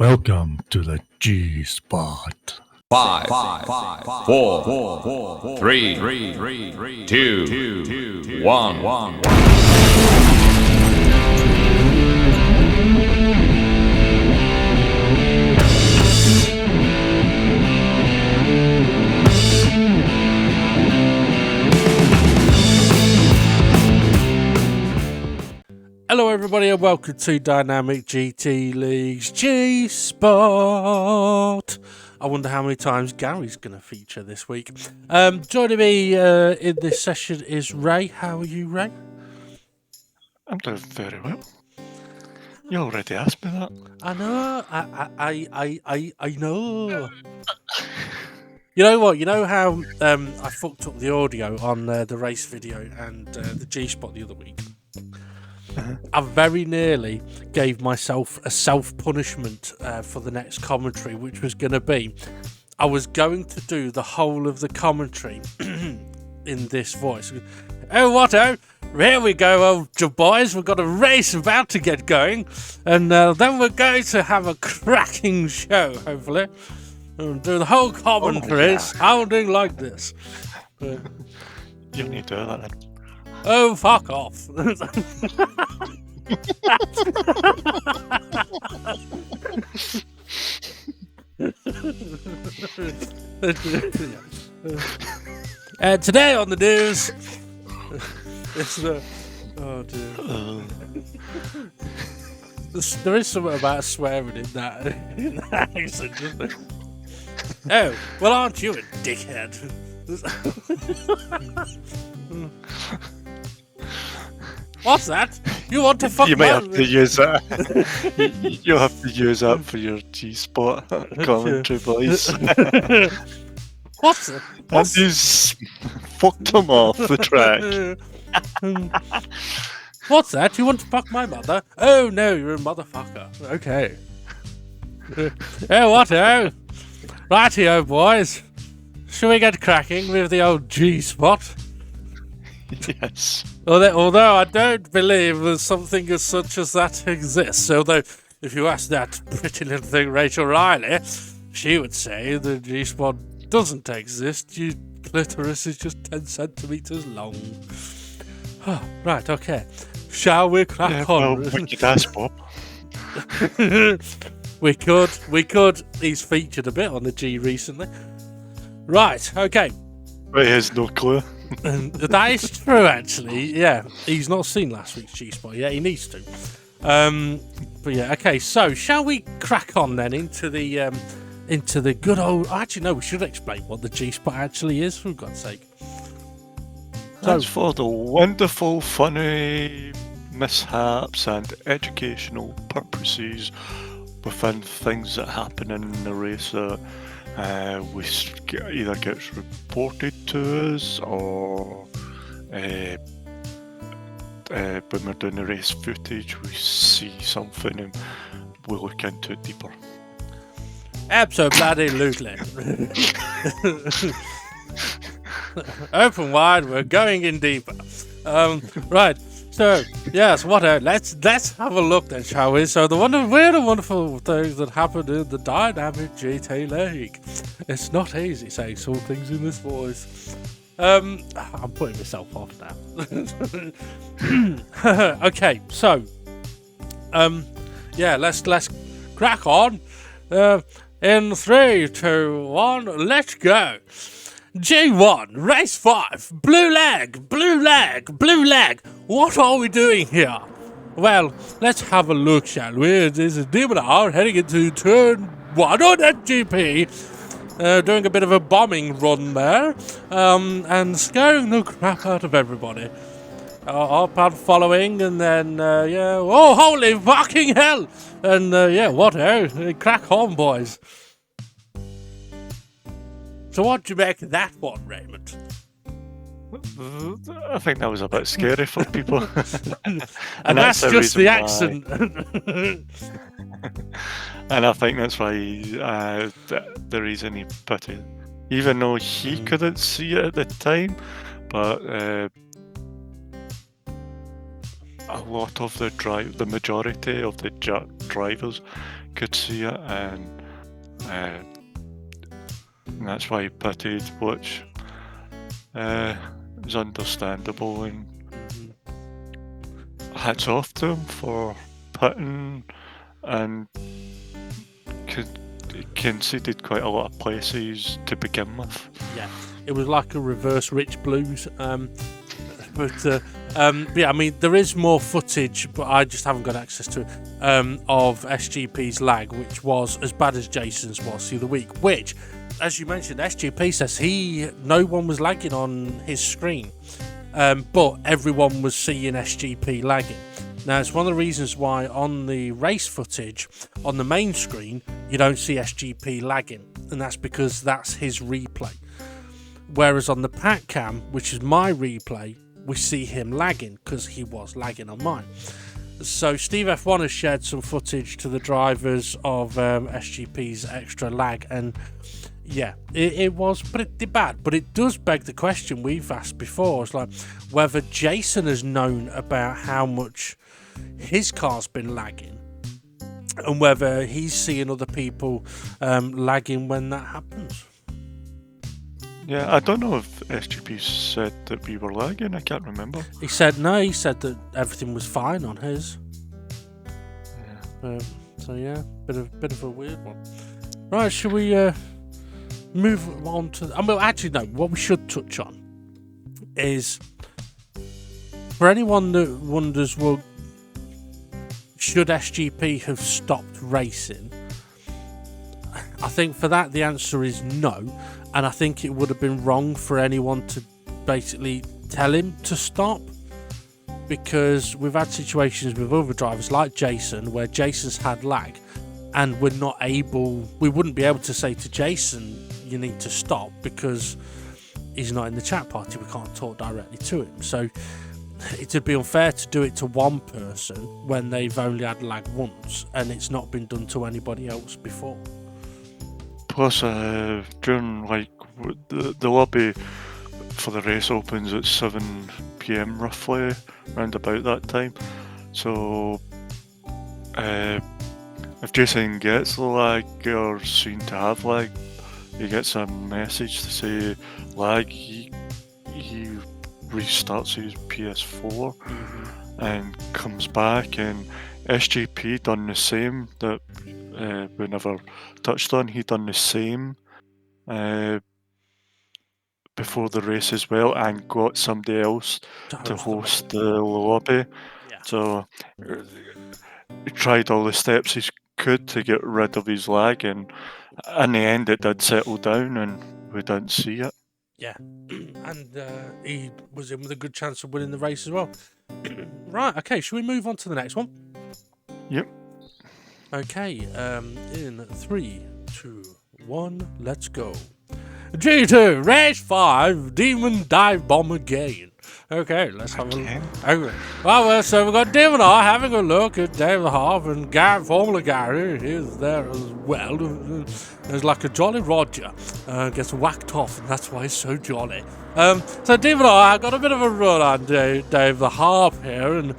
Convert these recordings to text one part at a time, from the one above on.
Welcome to the G-Spot. Five, four, three, two, one. Hello everybody and welcome to Dynamic GT League's G-Spot. I wonder how many times Gary's going to feature this week. Joining me in this session is Ray. How are you, Ray? I'm doing very well. You already asked me that. I know. I know. You know what? You know how I fucked up the audio on the race video and the G-Spot the other week? I very nearly gave myself a self-punishment for the next commentary, which was going to be, I was going to do the whole of the commentary in this voice. Oh, what, oh, here we go, old boys, we've got a race about to get going, and then we're going to have a cracking show, hopefully. We'll do the whole commentary sounding like this. You need to do that then. Oh, fuck off. Today on the news, it's the... Oh, dear. There is something about swearing in that accent, isn't there? Oh, well, aren't you a dickhead? What's that? You want to fuck You might have to use that. You'll have to use that for your G-Spot commentary, boys. What's it? And he's fucked him off the track. What's that? You want to fuck my mother? Oh no, you're a motherfucker. Okay. Oh, what? Oh, righty-o, boys. Shall we get cracking with the old G-Spot? Yes. Although I don't believe there's something as such as that exists. Although, if you ask that pretty little thing, Rachel Riley, she would say the G-Spot doesn't exist. Your clitoris is just 10 centimeters long. Oh, right, okay. Shall we crack on? Well, we could ask Bob. We could. He's featured a bit on the G recently. Right, okay. But he has no clue. That is true, actually. Yeah, he's not seen last week's G-Spot yet. He needs to. But yeah, okay. So, shall we crack on then into the good old? Actually, no. We should explain what the G-Spot actually is, for God's sake. That's for the wonderful, funny mishaps and educational purposes within things that happen in the race that either gets reported to us or when we're doing the race footage we see something and we look into it deeper. Absolutely. Open wide, we're going in deeper. Right. So, yes, let's have a look then, shall we? So, the wonderful things that happened in the Dynamic GT League. It's not easy saying some things in this voice. I'm putting myself off now. Okay, so, let's crack on. In 3, 2, 1, let's go. G1, race 5, blue leg. What are we doing here? Well, let's have a look, shall we? This is Demon R heading into turn 1 on that GP, doing a bit of a bombing run there, and scaring the crap out of everybody. Up and following, and then, oh, holy fucking hell! And, crack on, boys. So what do you make of that one, Raymond? I think that was a bit scary for people. and that's just the accent. And I think that's why the reason he put it, even though he couldn't see it at the time, but a lot of the majority of the drivers could see it, and that's why he pitted, which is understandable, and hats off to him for pitting, and conceded quite a lot of places to begin with. Yeah, it was like a reverse Rich Blues. But yeah, I mean, there is more footage, but I just haven't got access to it, of SGP's lag, which was as bad as Jason's was the other week. Which, as you mentioned, SGP says no one was lagging on his screen, but everyone was seeing SGP lagging. Now, it's one of the reasons why on the race footage, on the main screen, you don't see SGP lagging, and that's because that's his replay. Whereas on the pack cam, which is my replay, we see him lagging because he was lagging on mine. So Steve F1 has shared some footage to the drivers of SGP's extra lag, and yeah, it was pretty bad. But it does beg the question we've asked before. It's like whether Jason has known about how much his car's been lagging, and whether he's seeing other people lagging when that happens. Yeah, I don't know if SGP said that we were lagging. I can't remember. He said no. He said that everything was fine on his. Yeah. So yeah, bit of a weird one. Right, should we move on to? Actually, no. What we should touch on is, for anyone that wonders, well, should SGP have stopped racing? I think for that the answer is no. And I think it would have been wrong for anyone to basically tell him to stop, because we've had situations with other drivers like Jason where Jason's had lag, and we wouldn't be able to say to Jason, you need to stop, because he's not in the chat party. We can't talk directly to him. So it would be unfair to do it to one person when they've only had lag once and it's not been done to anybody else before. Plus, during the lobby for the race opens at 7 PM roughly, around about that time. So, if Jason gets the lag or seen to have lag, he gets a message to say lag. He restarts his PS4 and comes back, and SGP done the same. That we never touched on. He done the same before the race as well, and got somebody else to host the lobby. Yeah. So he tried all the steps he could to get rid of his lag, and in the end it did settle down and we didn't see it. Yeah, and he was in with a good chance of winning the race as well. Right, okay, shall we move on to the next one? Yep. Okay, in 3, 2, 1, let's go. G2, race 5, Demon Dive Bomb again. Okay, let's have a look. Okay. Well, so we've got Demon R having a look at Dave the Harp, and Formula Gary is there as well. There's like a Jolly Roger gets whacked off, and that's why he's so jolly. So Demon R got a bit of a run on Dave the Harp here, and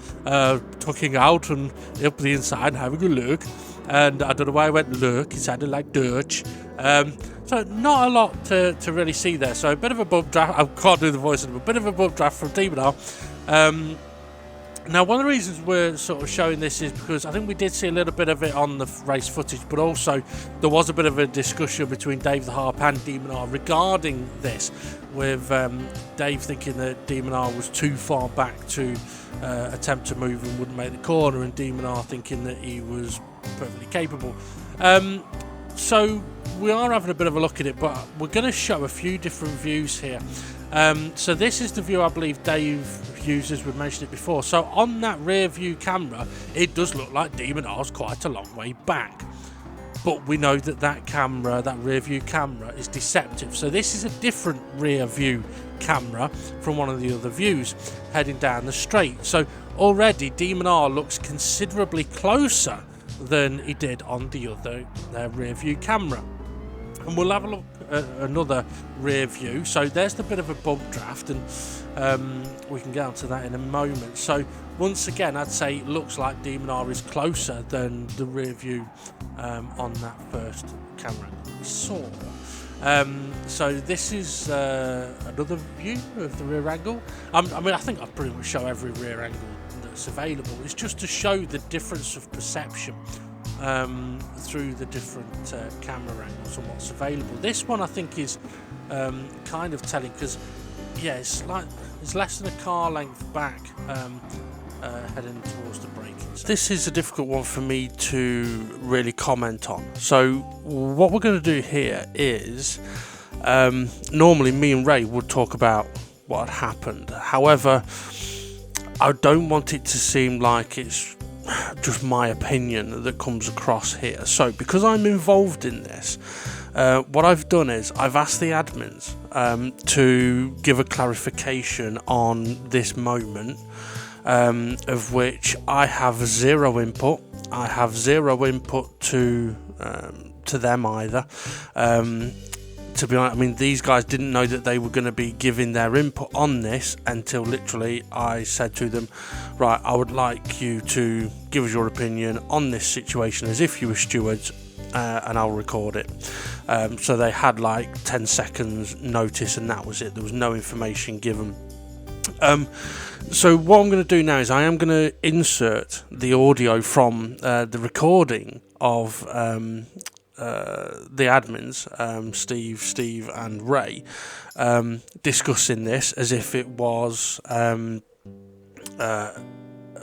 tucking out and up the inside and having a look. And I don't know why I went look, it sounded like Dutch. So not a lot to really see there. So a bit of a bump draft. I can't do the voice, but a bit of a bump draft from Demon R. Now, one of the reasons we're sort of showing this is because I think we did see a little bit of it on the race footage, but also there was a bit of a discussion between Dave the Harp and Demon R regarding this, with Dave thinking that Demon R was too far back to attempt to move and wouldn't make the corner, and Demon R thinking that he was perfectly capable. So we are having a bit of a look at it, but we're going to show a few different views here. So this is the view I believe Dave uses. We've mentioned it before. So on that rear view camera, it does look like Demon R's quite a long way back. But we know that camera, that rear view camera, is deceptive. So this is a different rear view camera from one of the other views heading down the straight. So already Demon R looks considerably closer than he did on the other rear view camera. And we'll have a look at another rear view. So there's the bit of a bump draft, and we can get onto that in a moment. So once again, I'd say it looks like Demon R is closer than the rear view on that first camera we saw. So this is another view of the rear angle. I mean, I think I've pretty much show every rear angle that's available. It's just to show the difference of perception through the different camera angles and what's available. This one I think is kind of telling, because it's less than a car length back heading towards the braking zone. This is a difficult one for me to really comment on. So what we're going to do here is normally me and Ray would talk about what had happened. However, I don't want it to seem like it's just my opinion that comes across here. So because I'm involved in this, what I've done is I've asked the admins to give a clarification on this moment, of which I have zero input. I have zero input to them either. To be honest, I mean, these guys didn't know that they were going to be giving their input on this until literally I said to them, right, I would like you to give us your opinion on this situation as if you were stewards, and I'll record it. So they had like 10 seconds notice, and that was it. There was no information given. So what I'm going to do now is I am going to insert the audio from the recording of the admins, Steve and Ray, discussing this as if it was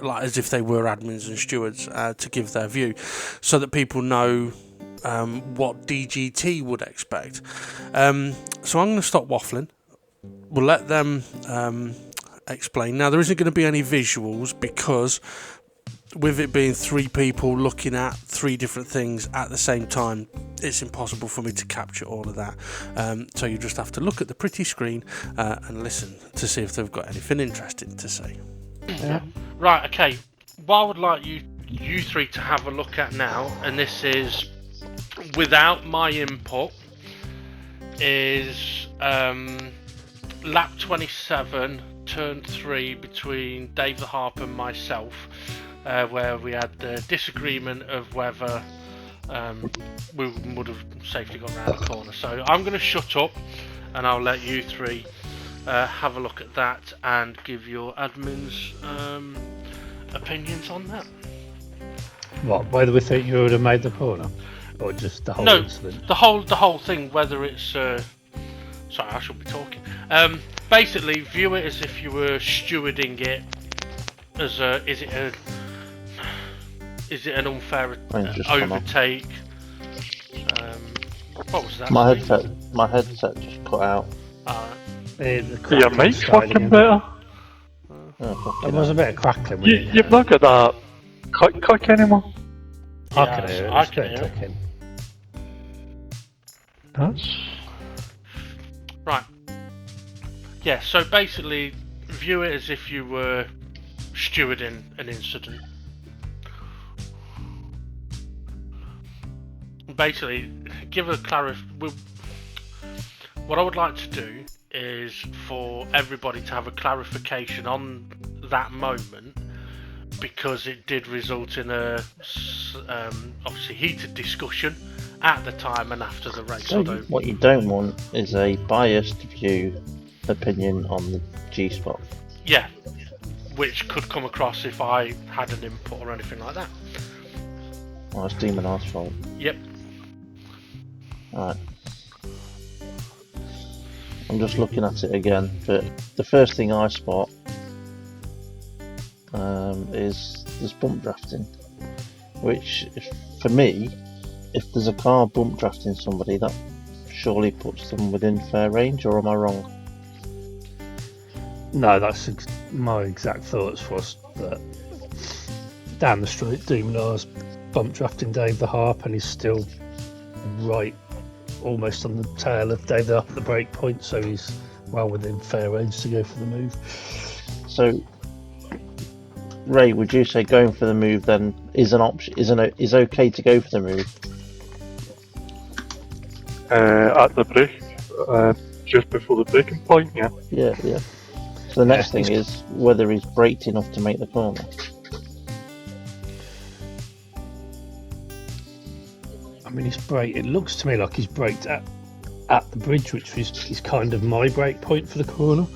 like as if they were admins and stewards, to give their view, so that people know what DGT would expect. So I'm going to stop waffling. We'll let them explain. Now, there isn't going to be any visuals, because with it being three people looking at three different things at the same time, it's impossible for me to capture all of that. So you just have to look at the pretty screen and listen to see if they've got anything interesting to say. Yeah. Right, okay. What I would like you three to have a look at now, and this is without my input, is lap 27, turn 3 between Dave the Harp and myself, where we had the disagreement of whether we would have safely gone around the corner. So I'm going to shut up and I'll let you three have a look at that and give your admins opinions on that. What, whether we think you would have made the corner? Or just the whole incident? The whole thing, whether it's sorry, I should be talking. Basically, view it as if you were stewarding it. As is it an unfair overtake? What was that? My headset just cut out. Your mic's fucking better. There was a bit of crackling. You've not got that click anymore. I can hear it. I can hear it. Clicking. That's... Right. Yeah, so basically, view it as if you were stewarding an incident. Basically, give a what I would like to do is for everybody to have a clarification on that moment, because it did result in a obviously heated discussion at the time and after the race. What you don't want is a biased opinion on the G-Spot. Yeah, which could come across if I had an input or anything like that. Well, it's Demon R's fault. Yep. Alright. I'm just looking at it again, but the first thing I spot is there's bump drafting, which, for me, if there's a car bump drafting somebody, that surely puts them within fair range, or am I wrong? No, that's my exact thoughts was that down the street, Demon R's bump drafting Dave the Harp, and he's still right almost on the tail of Dave the Harp at the break point, so he's well within fair range to go for the move. So, Ray, would you say going for the move then is an option? Is okay to go for the move? At the break, just before the breaking point, yeah. Yeah. So the next thing is whether he's braked enough to make the corner. I mean, it looks to me like he's braked at the bridge, which is kind of my brake point for the corner.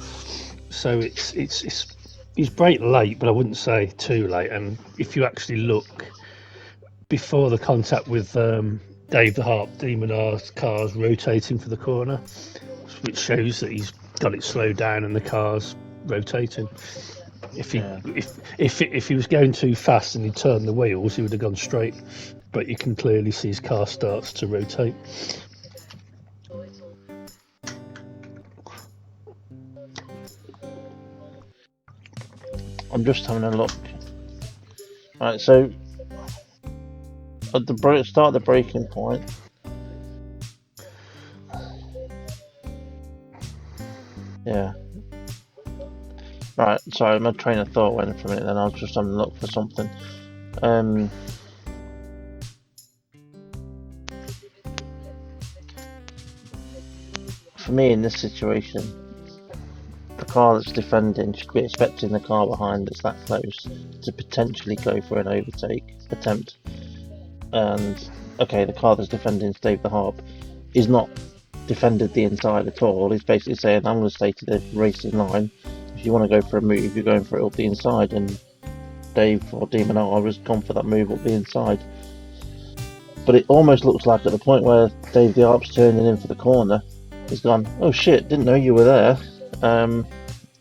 So he's braked late, but I wouldn't say too late. And if you actually look before the contact with Dave the Harp, Demon R's car's rotating for the corner, which shows that he's got it slowed down and the car's rotating. If he was going too fast and he turned the wheels, he would have gone straight. But you can clearly see his car starts to rotate. I'm just having a look. Right, so at the start of the braking point, yeah. Right, sorry, my train of thought went for a minute. Then I was just having a look for something. For me, in this situation, the car that's defending should be expecting the car behind that's that close to potentially go for an overtake attempt. And okay, the car that's defending Dave the Harp is not defended the inside at all. He's basically saying, I'm going to stay to the racing line. If you want to go for a move, you're going for it up the inside. And Dave or Demon R has gone for that move up the inside. But it almost looks like at the point where Dave the Harp's turning in for the corner, he's gone, oh shit, didn't know you were there.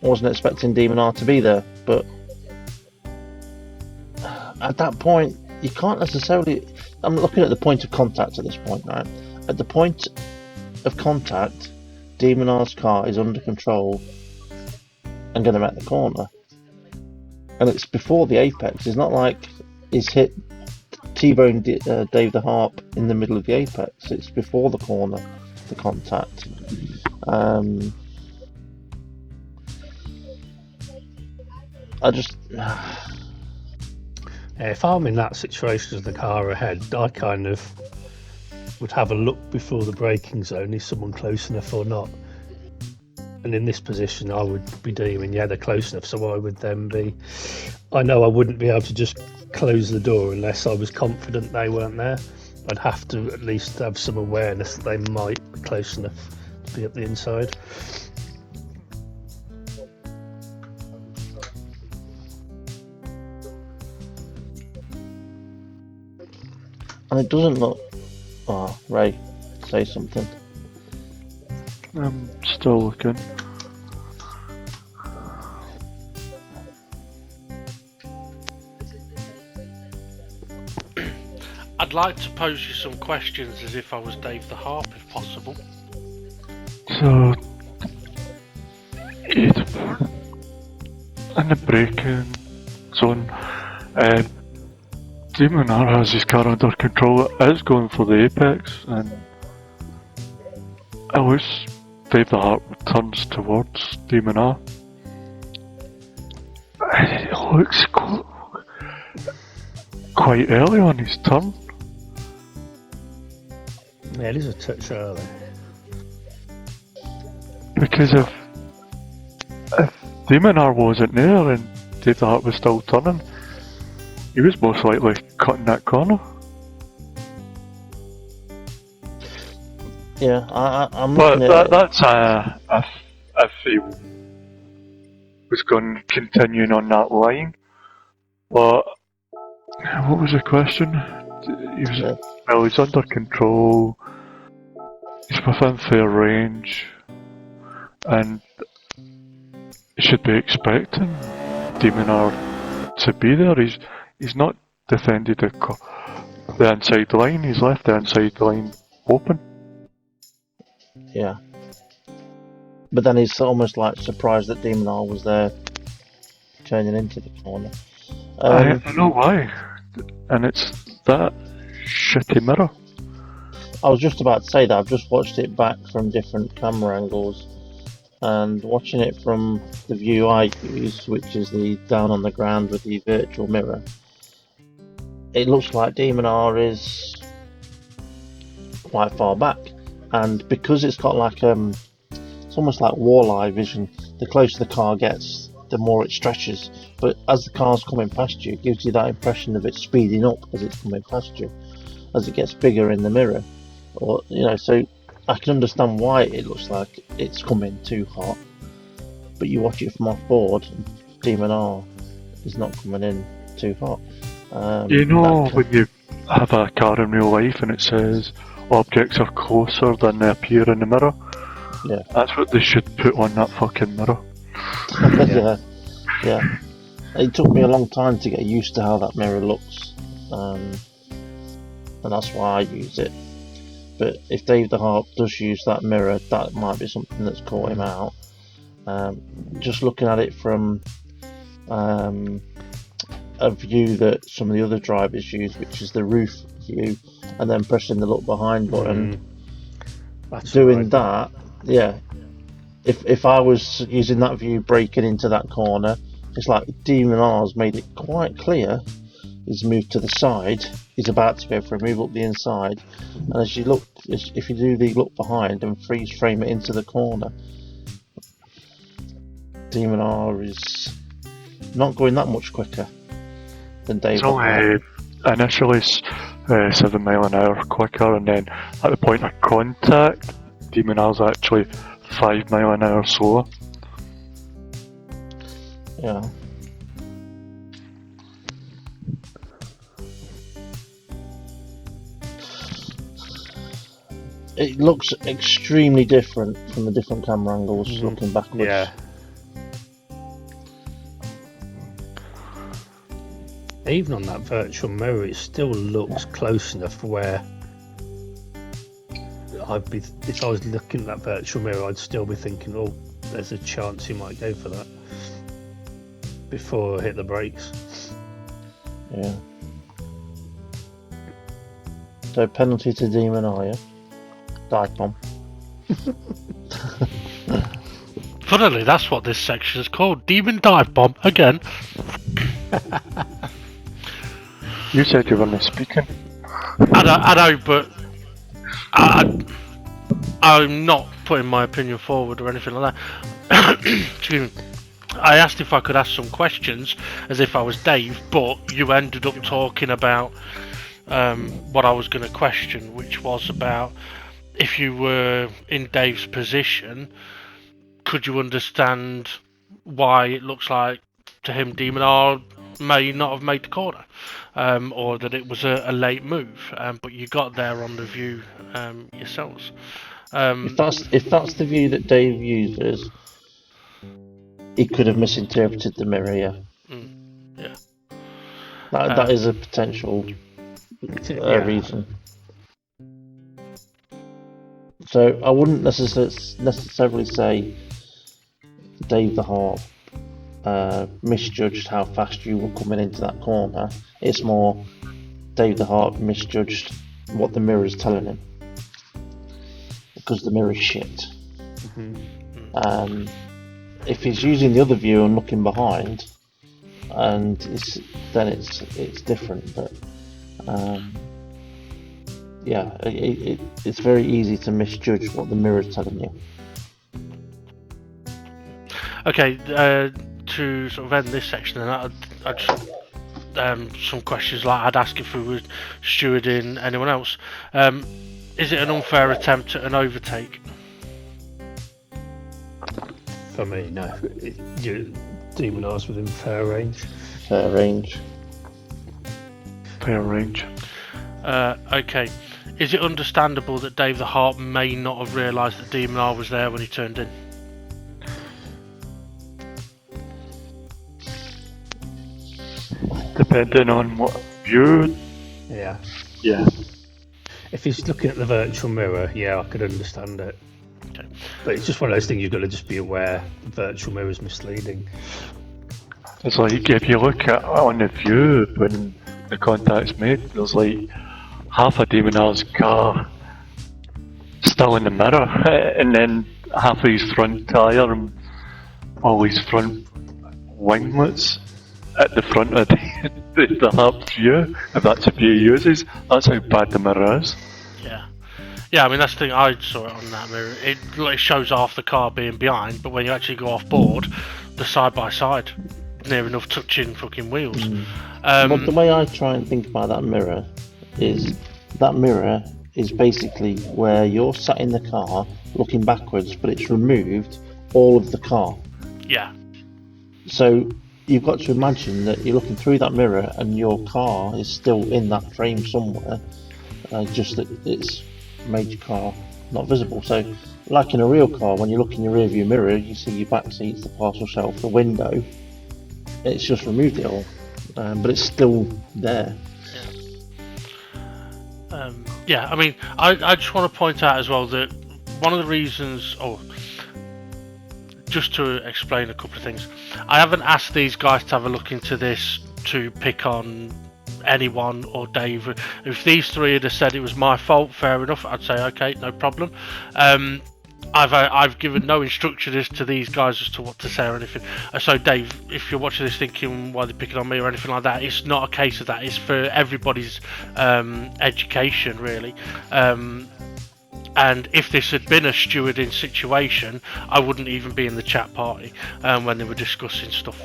Wasn't expecting Demon R to be there. But at that point, you can't necessarily... I'm looking at the point of contact at this point, right? At the point of contact, Demon R's car is under control and going to make the corner. And it's before the apex. It's not like he's hit T-Bone Dave the Harp in the middle of the apex. It's before the corner, the contact. I just... If I'm in that situation with the car ahead, I kind of would have a look before the braking zone. Is someone close enough or not? And in this position, I would be deeming, yeah, they're close enough. So I would then be... I know I wouldn't be able to just close the door unless I was confident they weren't there. I'd have to at least have some awareness that they might be close enough to be at the inside. And it doesn't look... Oh, Ray, say something. I'm still looking. I'd like to pose you some questions as if I was Dave the Harp, if possible. So, in the braking zone, Demon R has his car under control. It's going for the apex, and it looks Dave the Harp turns towards Demon R. It looks quite early on his turn. Yeah, it is a touch early. Because if Demon R wasn't there and Dave the Harp was still turning, he was most likely cutting that corner. Yeah, I'm But looking at that's if he was going continuing on that line. But what was the question? Well, he's under control. He's within fair range, and he should be expecting Demon R to be there. He's not defended the inside line. He's left the inside line open. Yeah. But then he's almost like surprised that Demon R was there turning into the corner. I know why. And it's that shitty mirror. I was just about to say that. I've just watched it back from different camera angles, and watching it from the view I use, which is the down on the ground with the virtual mirror, it looks like Demon R is quite far back. and because it's got like it's almost like walleye vision. The closer the car gets, the more it stretches. But as the car's coming past you, it gives you that impression of it speeding up as it's coming past you, as it gets bigger in the mirror. Or so I can understand why it looks like it's coming too hot. But you watch it from off board, and Demon R is not coming in too hot. When you have a car in real life and it says objects are closer than they appear in the mirror. Yeah. That's what they should put on that fucking mirror. Yeah. It took me a long time to get used to how that mirror looks, and that's why I use it. But if Dave the Harp does use that mirror, that might be something that's caught him out. Just looking at it from a view that some of the other drivers use, which is the roof view, and then pressing the look behind button. Doing that, yeah. If I was using that view breaking into that corner, it's like Demon R's made it quite clear he's moved to the side, he's about to go for a move up the inside, and as you look, if you do the look behind and freeze frame it into the corner, Demon R is not going that much quicker than Dave. It's only initially 7 mile an hour quicker, and then at the point of contact, Demon R's actually 5 mile an hour slower. Yeah. It looks extremely different from the different camera angles looking backwards. Yeah. Even on that virtual mirror, it still looks close enough where if I was looking at that virtual mirror, I'd still be thinking, oh, there's a chance he might go for that before I hit the brakes. Yeah. So penalty to Demon R, yeah? Dive bomb. Funnily, that's what this section is called. Demon Dive Bomb again. You said you weren't speaking. I know, but I'm not putting my opinion forward or anything like that. Excuse me. I asked if I could ask some questions as if I was Dave, but you ended up talking about what I was going to question, which was about if you were in Dave's position, could you understand why it looks like to him Demon R may not have made the corner, or that it was a late move, but you got there on the view yourselves. If that's the view that Dave uses, he could have misinterpreted the mirror. Yeah. Yeah. That is a potential reason. So I wouldn't necessarily say Dave the Harp misjudged how fast you were coming into that corner. It's more Dave the Harp misjudged what the mirror is telling him, because the mirror is shit. If he's using the other view and looking behind, and then it's different. But yeah, it's very easy to misjudge what the mirror is telling you. Okay, to sort of end this section, and I just some questions like I'd ask if we were stewarding anyone else. Is it an unfair attempt at an overtake? For me, no. Demon R's within fair range. Fair range. Fair range. Okay. Is it understandable that Dave the Harp may not have realised that Demon R was there when he turned in? Depending on what view. Yeah. Yeah. If he's looking at the virtual mirror, yeah, I could understand it. Okay. But it's just one of those things you've got to just be aware the virtual mirror is misleading. It's like if you look at on the view when the contact's made, there's like half a Demon R's car still in the mirror, and then half of his front tyre and all his front winglets at the front of the Harp view. If that's a view he uses, that's how bad the mirror is. Yeah. Yeah, I mean that's the thing. I saw it on that mirror. It shows half the car being behind, but when you actually go off board, the side by side, near enough touching fucking wheels. But the way I try and think about that mirror is basically where you're sat in the car looking backwards, but it's removed all of the car. Yeah. So you've got to imagine that you're looking through that mirror and your car is still in that frame somewhere, just that it's made your car not visible. So, like in a real car, when you look in your rearview mirror, you see your back seats, the parcel shelf, the window. It's just removed it all, but it's still there. Yeah, I mean, I just want to point out as well that one of the reasons, just to explain a couple of things, I haven't asked these guys to have a look into this to pick on anyone or Dave. If these three had said it was my fault, fair enough, I'd say okay, no problem. I've given no instruction as to these guys as to what to say or anything. So Dave, if you're watching this thinking why they're picking on me or anything like that, it's not a case of that. It's for everybody's education, really. And if this had been a stewarding situation, I wouldn't even be in the chat party when they were discussing stuff.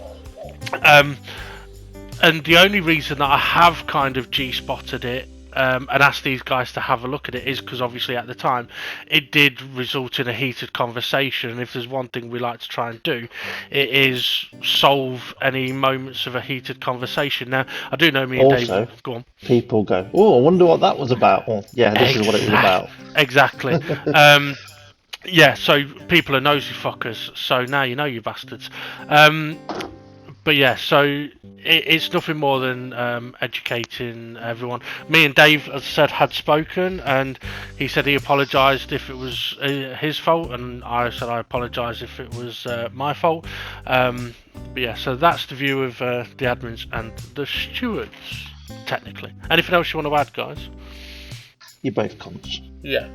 And the only reason that I have kind of G-spotted it and asked these guys to have a look at it is because obviously at the time it did result in a heated conversation. And if there's one thing we like to try and do, it is solve any moments of a heated conversation. Now, I do know me and Also, Dave. Go on. People go, oh, I wonder what that was about. Oh, yeah, this is what it was about. Exactly. Yeah, so people are nosy fuckers. So now you know, you bastards. But yeah, so it's nothing more than educating everyone. Me and Dave, as I said, had spoken, and he said he apologised if it was his fault, and I said I apologise if it was my fault. But yeah, so that's the view of the admins and the stewards, technically. Anything else you want to add, guys? You're both cunts. Yeah.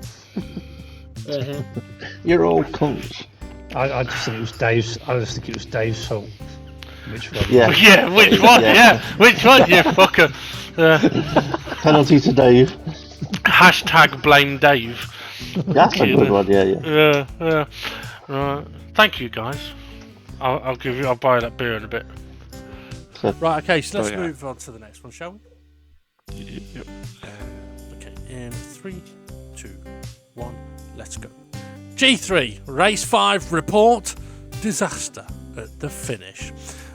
You're all cunts. I just think it was Dave's. I just think it was Dave's fault. Which one? Yeah. Yeah, which one? Yeah, which one, you fucker? Penalty to Dave. Hashtag blame Dave. That's a good one, yeah. Yeah. Right. Thank you, guys. I'll buy that beer in a bit. Right, okay, so let's move on to the next one, shall we? Yep. Okay, in 3, 2, 1, let's go. G3, Race 5 report, disaster at the finish.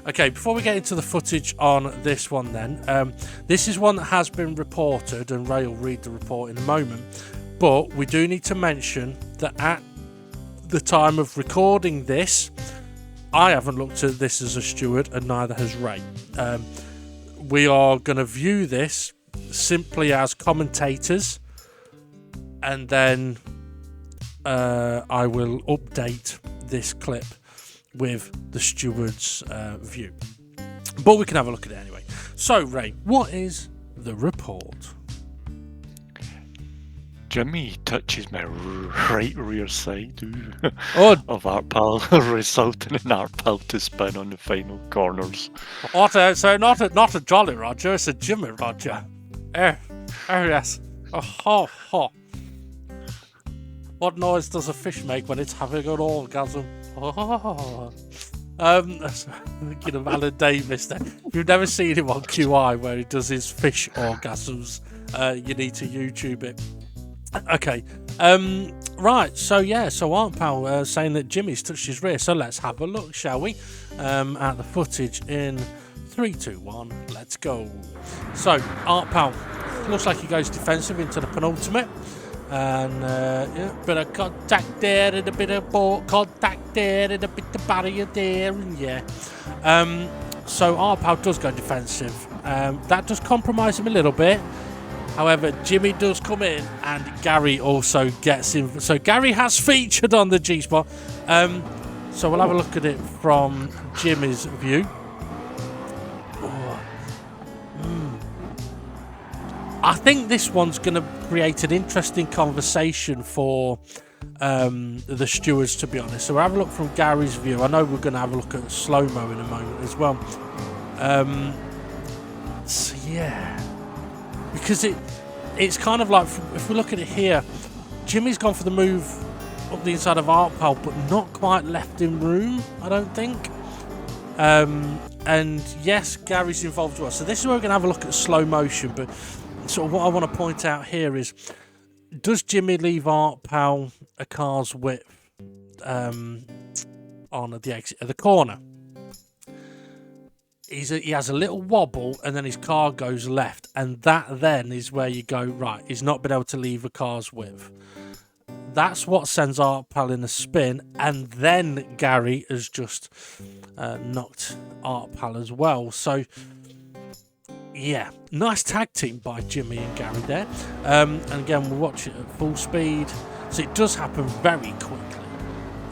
Okay, before we get into the footage on this one then, this is one that has been reported, and Ray will read the report in a moment, but we do need to mention that at the time of recording this, I haven't looked at this as a steward, and neither has Ray. We are going to view this simply as commentators, and then I will update this clip with the steward's view. But we can have a look at it anyway. So, Ray, what is the report? Jimmy touches my right rear side of Art Pal, resulting in Art Pal to spin on the final corners. So not a Jolly Roger, it's a Jimmy Roger. Oh yes. Oh. What noise does a fish make when it's having an orgasm? Oh. Thinking of Alan Davis there. If you've never seen him on QI where he does his fish orgasms, you need to YouTube it. Okay. Right, so Art Pal saying that Jimmy's touched his rear, so let's have a look, shall we? At the footage in 3, 2, 1, let's go. So, Art Pal looks like he goes defensive into the penultimate. And a bit of contact there, and a bit of port contact there, and a bit of barrier there, and yeah. So Art Pal does go defensive. That does compromise him a little bit. However, Jimmy does come in, and Gary also gets in. So Gary has featured on the G-Spot. So we'll have a look at it from Jimmy's view. I think this one's going to create an interesting conversation for the stewards, to be honest. So we'll have a look from Gary's view. I know we're going to have a look at slow-mo in a moment as well. So yeah, because it's kind of like, if we look at it here, Jimmy's gone for the move up the inside of Art Pal, but not quite left him room, I don't think. And yes, Gary's involved as well. So this is where we're going to have a look at slow motion. But sort of what I want to point out here is, does Jimmy leave Art Pal a car's width on the exit of the corner? He has a little wobble, and then his car goes left, and that then is where you go, right, he's not been able to leave a car's width. That's what sends Art Pal in a spin, and then Gary has just knocked Art Pal as well. So, yeah, nice tag team by Jimmy and Gary there. And again, we'll watch it at full speed. So it does happen very quickly.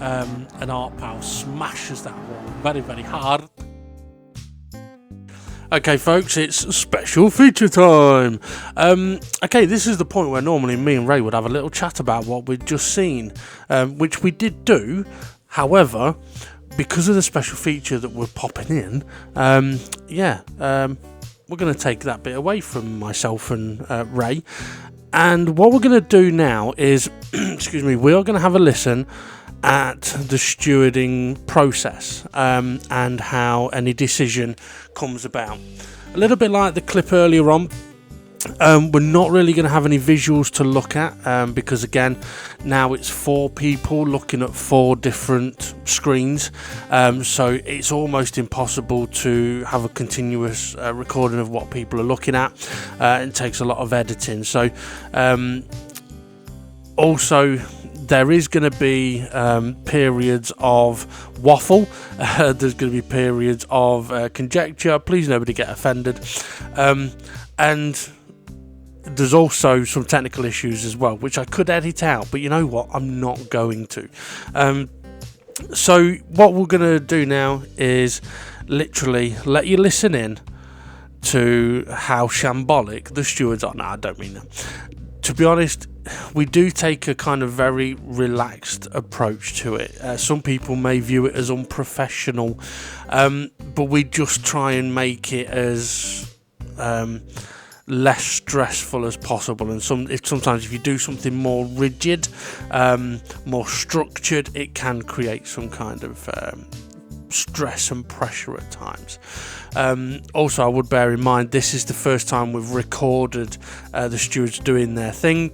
And Art Pal smashes that wall very, very hard. Okay, folks, it's special feature time. Okay, this is the point where normally me and Ray would have a little chat about what we'd just seen, which we did do. However, because of the special feature that we're popping in, we're going to take that bit away from myself and Ray. And what we're going to do now is, excuse me, we are going to have a listen at the stewarding process and how any decision comes about. A little bit like the clip earlier on, we're not really going to have any visuals to look at because again, now it's 4 people looking at 4 different screens, so it's almost impossible to have a continuous recording of what people are looking at. It takes a lot of editing, so also there is going to be periods of waffle. There's going to be periods of conjecture. Please nobody get offended. And there's also some technical issues as well, which I could edit out, but you know what? I'm not going to. So what we're going to do now is literally let you listen in to how shambolic the stewards are. No, I don't mean that. To be honest, we do take a kind of very relaxed approach to it. Some people may view it as unprofessional, but we just try and make it as less stressful as possible. And sometimes if you do something more rigid, more structured, it can create some kind of stress and pressure at times. Also, I would bear in mind this is the first time we've recorded the stewards doing their thing,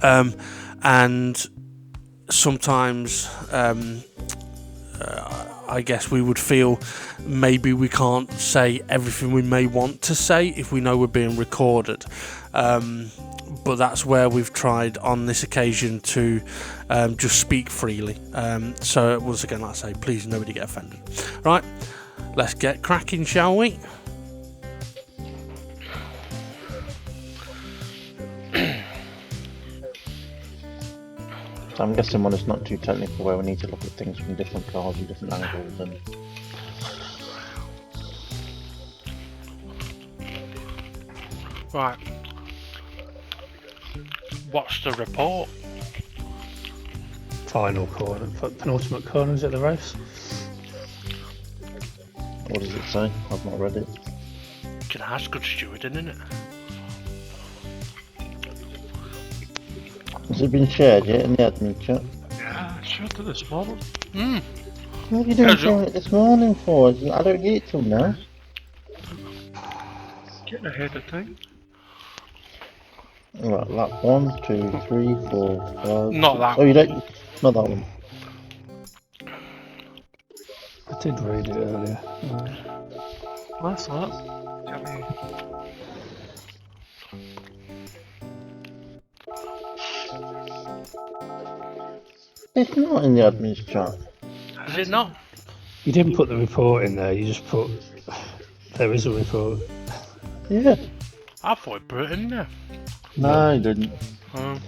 and sometimes I guess we would feel maybe we can't say everything we may want to say if we know we're being recorded, but that's where we've tried on this occasion to just speak freely. So once again, like I say, please nobody get offended. Right, let's get cracking, shall we? So I'm guessing one is not too technical, where we need to look at things from different cars and different angles. And Right. What's the report? Final corner, penultimate corners at the race. what does it say? I've not read it. You can ask good stewarding, innit? Has it been shared yet in the admin chat? Yeah, I shared it this morning. What are you doing sharing it this morning for? I don't get it till now. Getting ahead of time. Right, lap 1, 2, 3, 4, 5. Not that Oh, you don't. Not that one. I did read it earlier. That's that. Jimmy. It's not in the admin's chat. Is it not? You didn't put the report in there, you just put there is a report. Yeah. I thought you put it in there. No, I didn't. Um,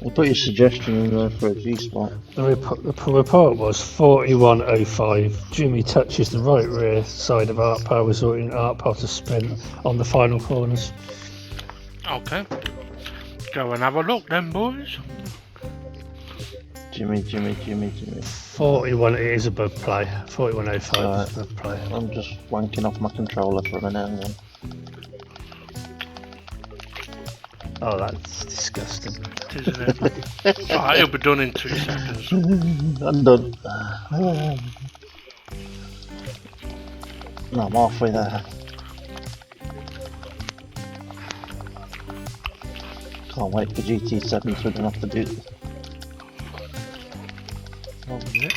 I'll put your suggestion in there for a G-Spot. The report was 41.05. Jimmy touches the right rear side of Art Power, resulting in Art Power to spin on the final corners. okay. Go and have a look then, boys. Jimmy. 41, it is above play. 41.05 is above play. I'm just wanking off my controller for a minute. Hang on. Oh, that's disgusting. Isn't it? Right, it'll be done in 2 seconds. I'm done. No, I'm halfway there. Can't wait for GT7 so we don't have to do this. Oh, yeah.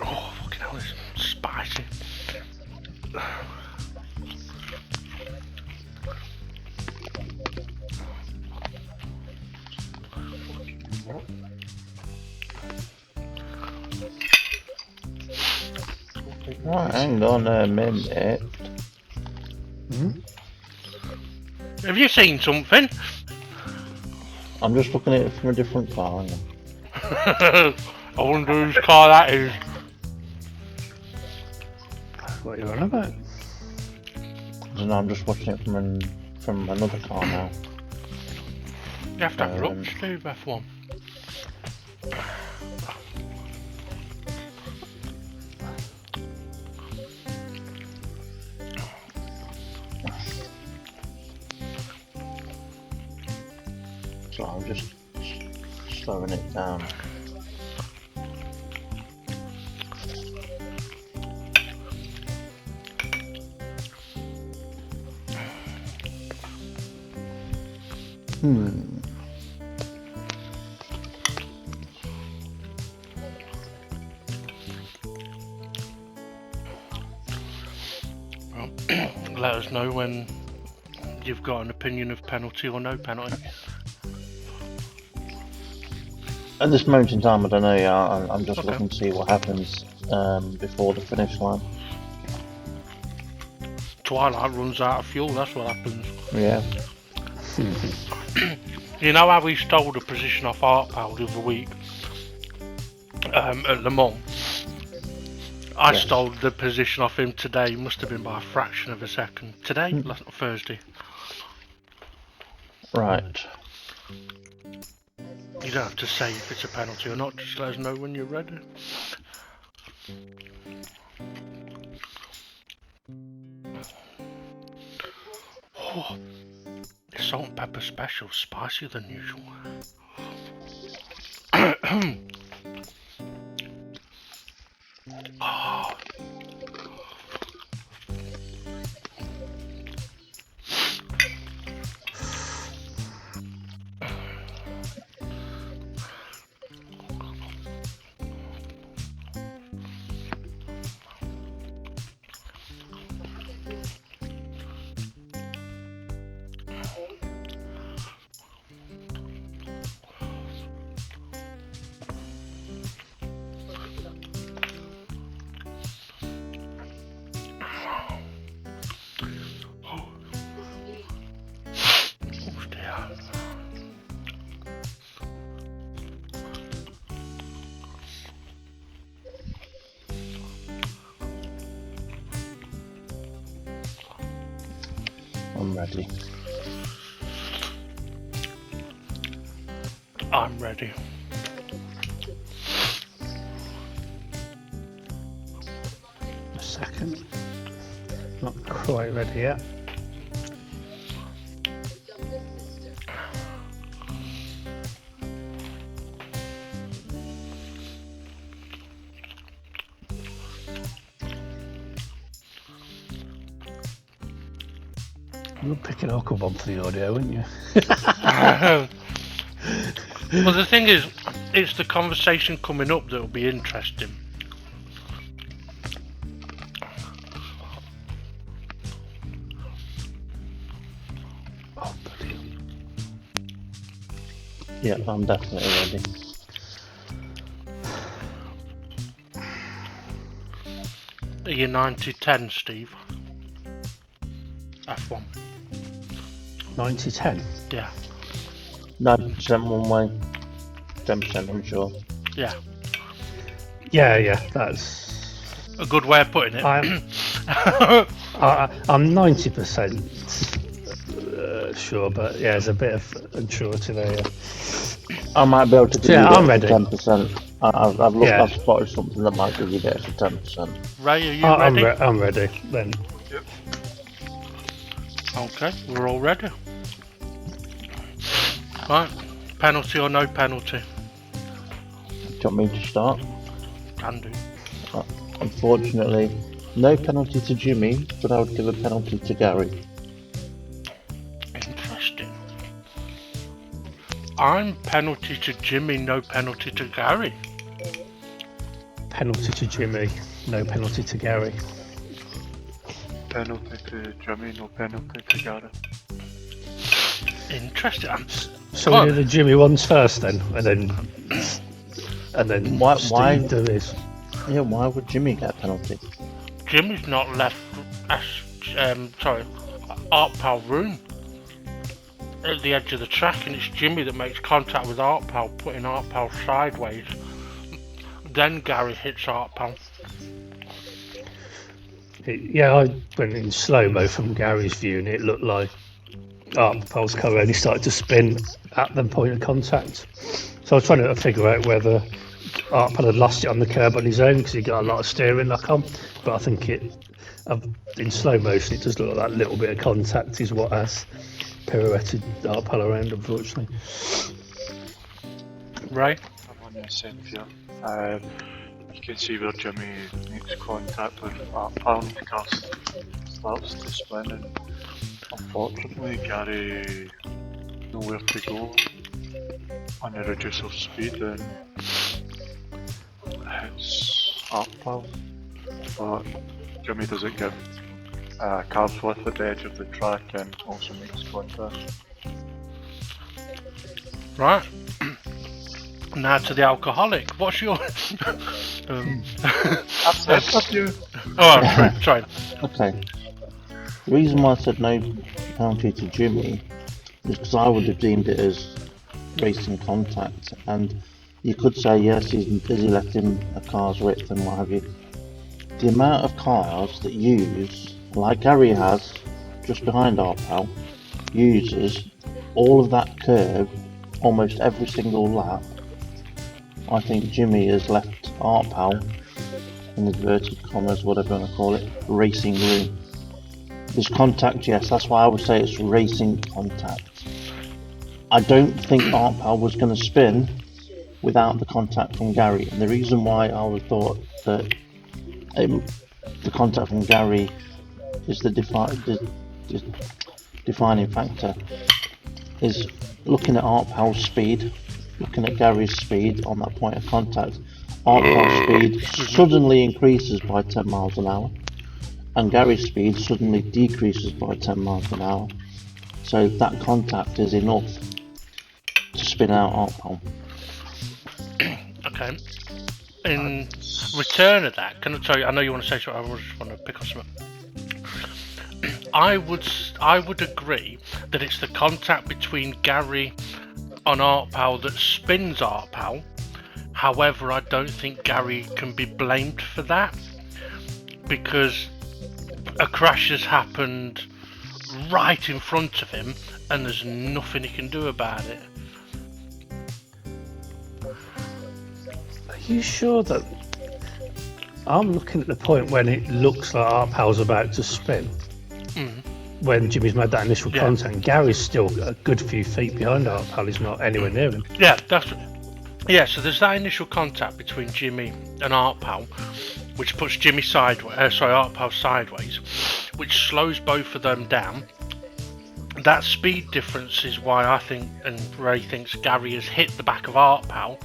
Oh, fucking hell, it's spicy. Right, hang on a minute. Have you seen something? I'm just looking at it from a different car. Hang on. I wonder whose car that is. What are you on about? I don't know, I'm just watching it from another car now. You have to have your ups too, F1. So I'm just slowing it down. Well, let us know when you've got an opinion of penalty or no penalty. At this moment in time, I don't know. Yeah, I'm just Okay. looking to see what happens before the finish line. Twilight runs out of fuel, that's what happens. Yeah. You know how we stole the position off Art Pal the other week at Le Mans? I Yes. stole the position off him today, must have been by a fraction of a second. Today? Last Thursday. Right. You don't have to say if it's a penalty or not, just let us know when you're ready. Oh, the salt and pepper special, spicier than usual. Oh. Oh dear. I'm ready. I'm ready. A second. Not quite ready yet. You'll pick it up on for the audio, wouldn't you? Well, the thing is, it's the conversation coming up that'll be interesting. Oh, bloody. Yeah, I'm definitely ready. Are you 90-10, Steve? F1. 90-10. Yeah. 90% one way, 10% I'm sure. Yeah, Yeah, that's. a good way of putting it. I'm 90% sure, but yeah, there's a bit of unsurety there. Yeah. I might be able to give Yeah, you I'm a ready. 10%. I've looked, Yeah. I've spotted something that might give you a bit of 10%. Ray, are you I'm, ready? I'm ready then. Okay, we're all ready. Right, penalty or no penalty? Do you want me to start? Can do. Unfortunately, no penalty to Jimmy, but I would give a penalty to Gary. Interesting. I'm penalty to Jimmy, no penalty to Gary. Penalty to Jimmy, no penalty to Gary. Penalty to Jimmy, no penalty to Gary. Interesting. So Come we on. do the Jimmy ones first then, and then Why- Steve why- do this. Yeah, why would Jimmy get a penalty? Jimmy's not left. Art Pal room at the edge of the track, and it's Jimmy that makes contact with Art Pal, putting Art Pal sideways. Then Gary hits Art Pal. Yeah, I went in slow-mo from Gary's view, and it looked like Art Pal's car only started to spin at the point of contact. So I was trying to figure out whether Art Pal had lost it on the curb on his own because he got a lot of steering lock on, but I think in slow motion it does look like that little bit of contact is what has pirouetted Art Pal around, unfortunately. Ray? I'm on the same view. You can see where Jimmy makes contact with Art Pal and the car starts to spin, and unfortunately Gary nowhere to go on the reducer speed and hits Art Pal. But Jimmy doesn't give cars width at the edge of the track and also makes contact. Right. Now to the alcoholic. What's your... That's you. Oh, sorry. Okay. The reason why I said no penalty to Jimmy is because I would have deemed it as racing contact, and you could say yes, he left him a car's width and what have you. The amount of cars that use, like Gary has, just behind Art Pal, uses all of that curb almost every single lap. I think Jimmy has left Art Pal, in inverted commas, whatever you want to call it, racing room. There's contact, yes, that's why I would say it's racing contact. I don't think Art Pal was going to spin without the contact from Gary, and the reason why I would thought that the contact from Gary is the defining factor is looking at Art Pal's speed, looking at Gary's speed on that point of contact. Art Pal's speed suddenly increases by 10 miles an hour, and Gary's speed suddenly decreases by 10 miles an hour. So that contact is enough to spin out Art Pal. Okay. In return of that, can I tell you? I know you want to say something. I just want to pick on something. I would agree that it's the contact between Gary on Art Pal that spins Art Pal. However, I don't think Gary can be blamed for that because a crash has happened right in front of him, and there's nothing he can do about it. Are you sure that... I'm looking at the point when it looks like Art Pal's about to spin. When Jimmy's made that initial contact, and Gary's still a good few feet behind Art Pal, he's not anywhere near him. So there's that initial contact between Jimmy and Art Pal, which puts Jimmy sideways, Art Pal sideways, which slows both of them down. That speed difference is why I think, and Ray thinks, Gary has hit the back of Art Pal,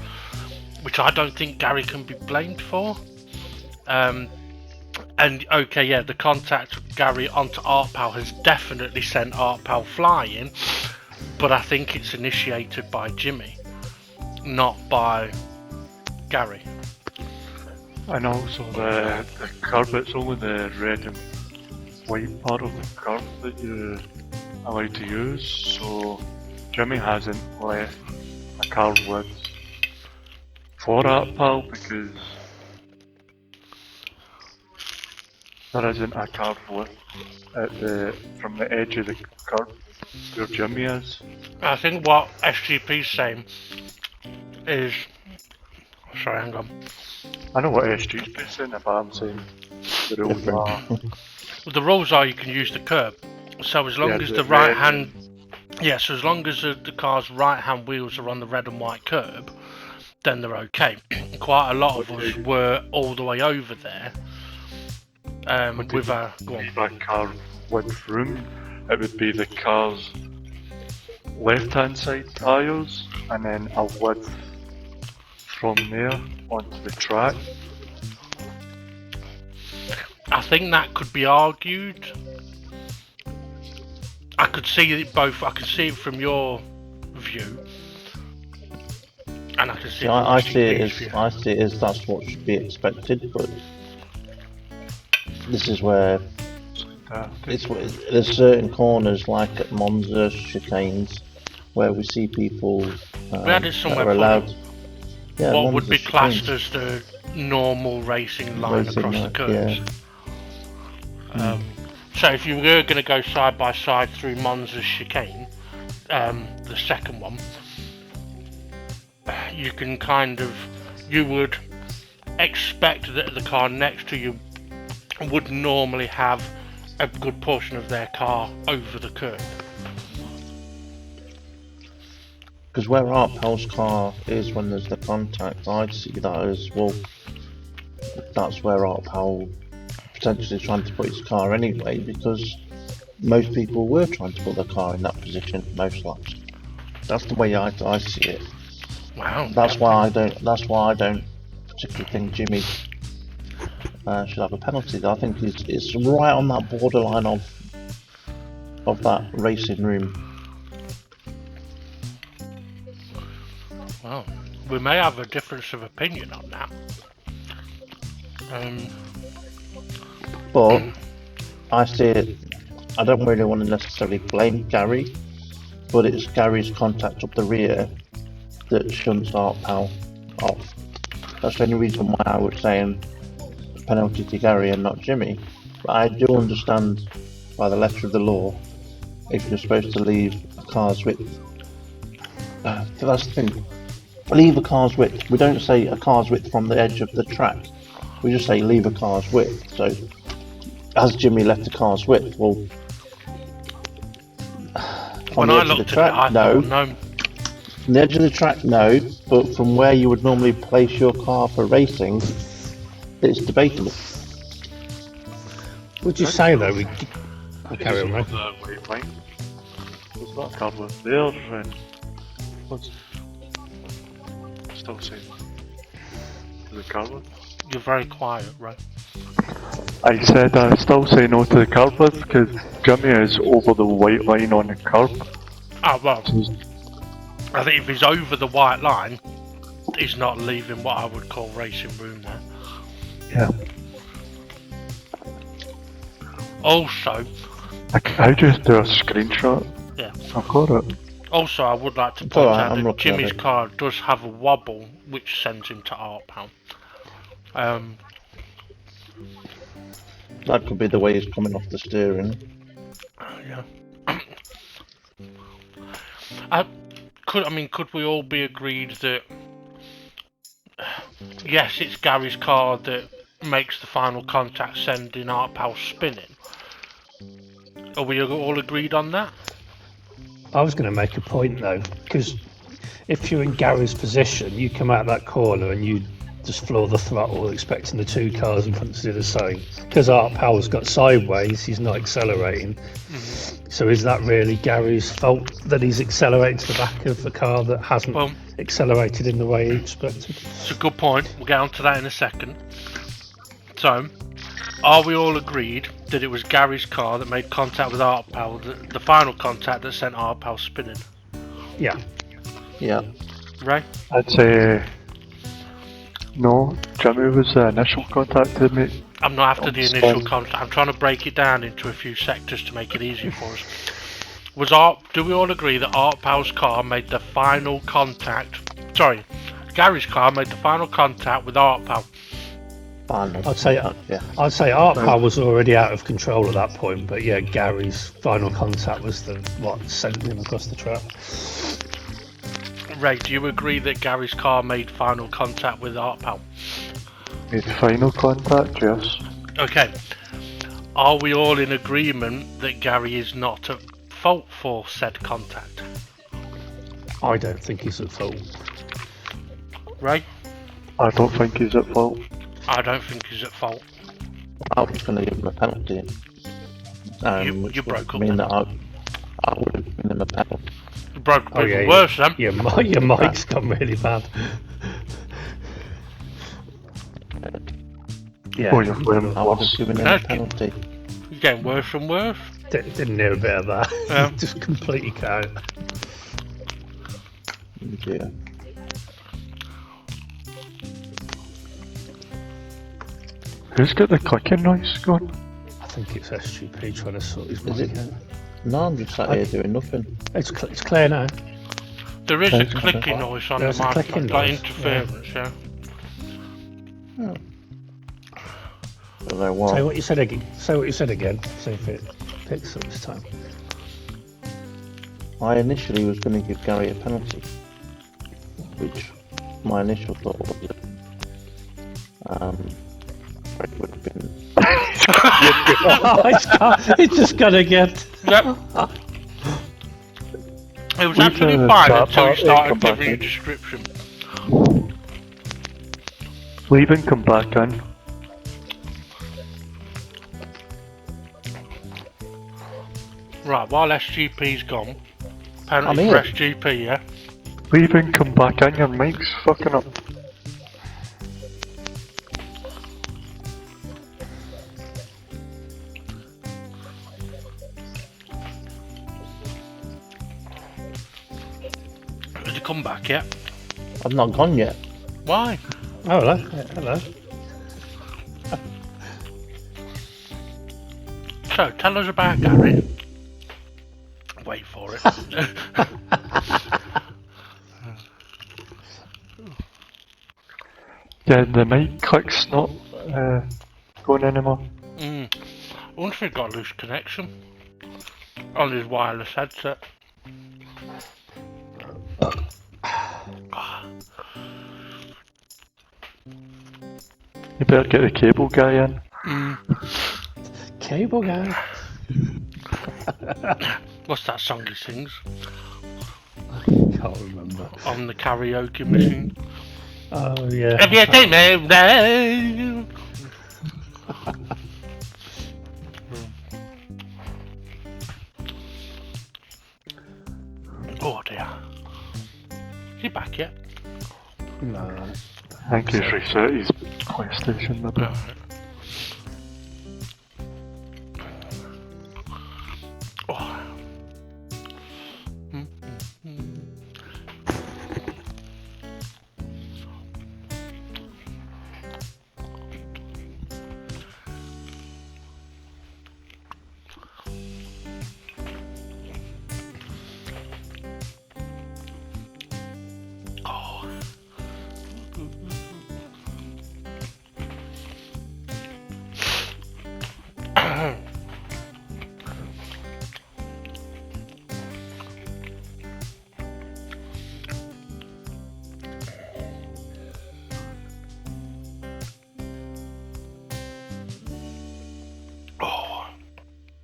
which I don't think Gary can be blamed for. And okay, yeah, the contact of Gary onto Art Pal has definitely sent Art Pal flying, but I think it's initiated by Jimmy, not by Gary. And also the curb, it's only the red and white part of the curb that you're allowed to use, so Jimmy hasn't left a car with for that pal because there isn't a car width from the edge of the curb where Jimmy is. I think what SGP's saying is... Sorry, hang on. I know what SG's saying, but I'm saying the rules are. Well, the rules are you can use the curb. So as long as the right hand... Yeah, so as long as the car's right hand wheels are on the red and white curb, then they're okay. Quite a lot of us were all the way over there. With a... Go on. A car width room, it would be the car's left hand side tyres and then a width from there onto the track. I think that could be argued. I could see it both. I can see it from your view, and I can see. I see it as that's what should be expected, but this is where there's certain corners like at Monza chicanes where we see people we had it somewhere are allowed. Yeah, what would Monza be classed chicanes. as the normal racing line across the curves. Yeah. So if you were going to go side by side through Monza's chicane, the second one, you can you would expect that the car next to you would normally have a good portion of their car over the curb. Because where Art Pal's car is when there's the contact, I'd see that as, well, that's where Art Pal potentially trying to put his car anyway, because most people were trying to put their car in that position most laps. That's the way I see it. Wow. That's why I don't particularly think Jimmy should have a penalty. I think it's right on that borderline of that racing room. Well, we may have a difference of opinion on that. But I see it. I don't really want to necessarily blame Gary, but it's Gary's contact up the rear that shunts Art Pal off. That's the only reason why I was saying penalty to Gary and not Jimmy. But I do understand by the letter of the law if you're supposed to leave a car's width. That's the thing. Leave a car's width. We don't say a car's width from the edge of the track. We just say leave a car's width. So, has Jimmy left the car's width? Well, When I looked at it, I thought no. From the edge of the track, no. But from where you would normally place your car for racing, it's debatable. Would you say though? We carry on, right? There's not a car width there, and what's still saying the car width? You're very quiet, right? I said I still say no to the curb width because Jimmy is over the white line on the curb. Oh, well, I think if he's over the white line, he's not leaving what I would call racing room there. Yeah. Also, I just do a screenshot. Yeah. I've got it. Also, I would like to It's point alright, out I'm that looking at Jimmy's it. car does have a wobble, which sends him to Art Pal. That could be the way he's coming off the steering. Yeah. Could we all be agreed that yes, it's Gary's car that makes the final contact, sending Art Pal spinning? Are we all agreed on that? I was going to make a point though, because if you're in Gary's position, you come out that corner and you just floor the throttle, expecting the two cars in front to do the same. Because Art Pal's got sideways, he's not accelerating. Mm-hmm. So is that really Gary's fault that he's accelerating to the back of a car that hasn't accelerated in the way he expected? It's a good point. We'll get on to that in a second. So, are we all agreed that it was Gary's car that made contact with Art Pal, the final contact that sent Art Pal spinning? Yeah. Yeah. Ray? I'd say no. Jimmy was the initial contact to me. I'm not after the initial contact. I'm trying to break it down into a few sectors to make it easier for us. Do we all agree that Art Pal's car made the final contact? Sorry, Gary's car made the final contact with Art Pal. I'd say Art Pal was already out of control at that point, but yeah, Gary's final contact was what sent him across the track. Ray, do you agree that Gary's car made final contact with Art Pal? Made final contact, yes. Okay. Are we all in agreement that Gary is not at fault for said contact? I don't think he's at fault. Ray? I don't think he's at fault. I don't think he's at fault. I was going to give him a penalty. You broke up mean then. that I would have given him a penalty. You broke up even yeah, worse then. Your mic's gone really bad. Yeah, Oh, you're playing I would have worse. given him a penalty. You're getting worse and worse. didn't hear a bit of that. Yeah. Just completely cut out. Oh dear. Who's got the clicking noise going? I think it's SGP trying to sort his Is mic it? out. No, I'm just sat here doing nothing. It's clear now. There is a clicking noise on the There's a mic, clicking like noise, interference, yeah. Don't know why. Say what you said again. See if it picks up this time. I initially was going to give Gary a penalty, which my initial thought was that it would have been. It's just gonna get. Yep. It was absolutely fine until you started giving a description. Leave and come back in. Right, while SGP's gone, I'm apparently here. for SGP, yeah? Leave and come back in, your mic's fucking up. Has he come back yet? I've not gone yet. Why? Oh, hello. Hello. So, tell us about Gary. Wait for it. Yeah, the mic click's not going anymore. I wonder if he got a loose connection on his wireless headset. You better get the cable guy in. Cable guy. What's that song he sings Can't remember. on the karaoke machine? Oh yeah. Have you seen me now? Oh dear. Is he back yet? No. I think he's reset his PlayStation maybe. Oh.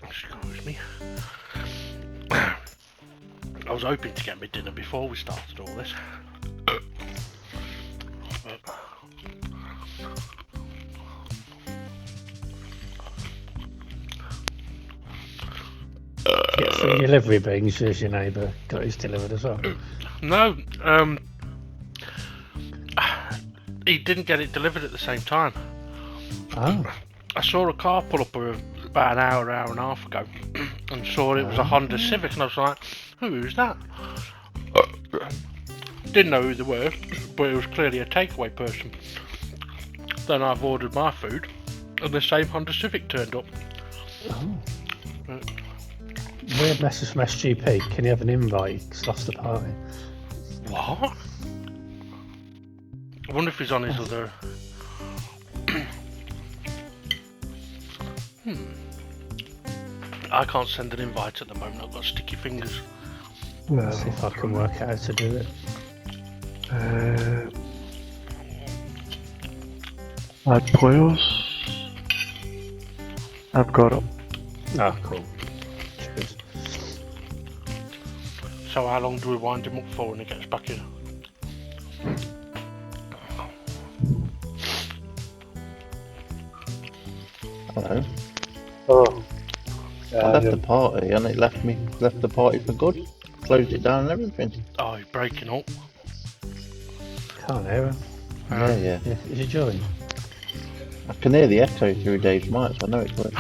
Excuse me. I was hoping to get me dinner before we started all this. Get some delivery beans as your neighbour got his delivered as well. No, he didn't get it delivered at the same time. Oh. I saw a car pull up about an hour and a half ago and saw it was a Honda Civic and I was like, who's that? Didn't know who they were, but it was clearly a takeaway person. Then I've ordered my food and the same Honda Civic turned up. Oh. Weird message from SGP. Can you have an invite? He's lost the party. What? I wonder if he's on his other. I can't send an invite at the moment. I've got sticky fingers. Let's see if I can work out how to do it. Add players. I've got it. Ah, cool. Cheers. So how long do we wind him up for when he gets back in? Hello. Oh. I left the party and it left the party for good. Closed it down and everything. Oh, you're breaking up. Can't hear him. Yeah. Is he joining? I can hear the echo through Dave's mic, so I know it's working.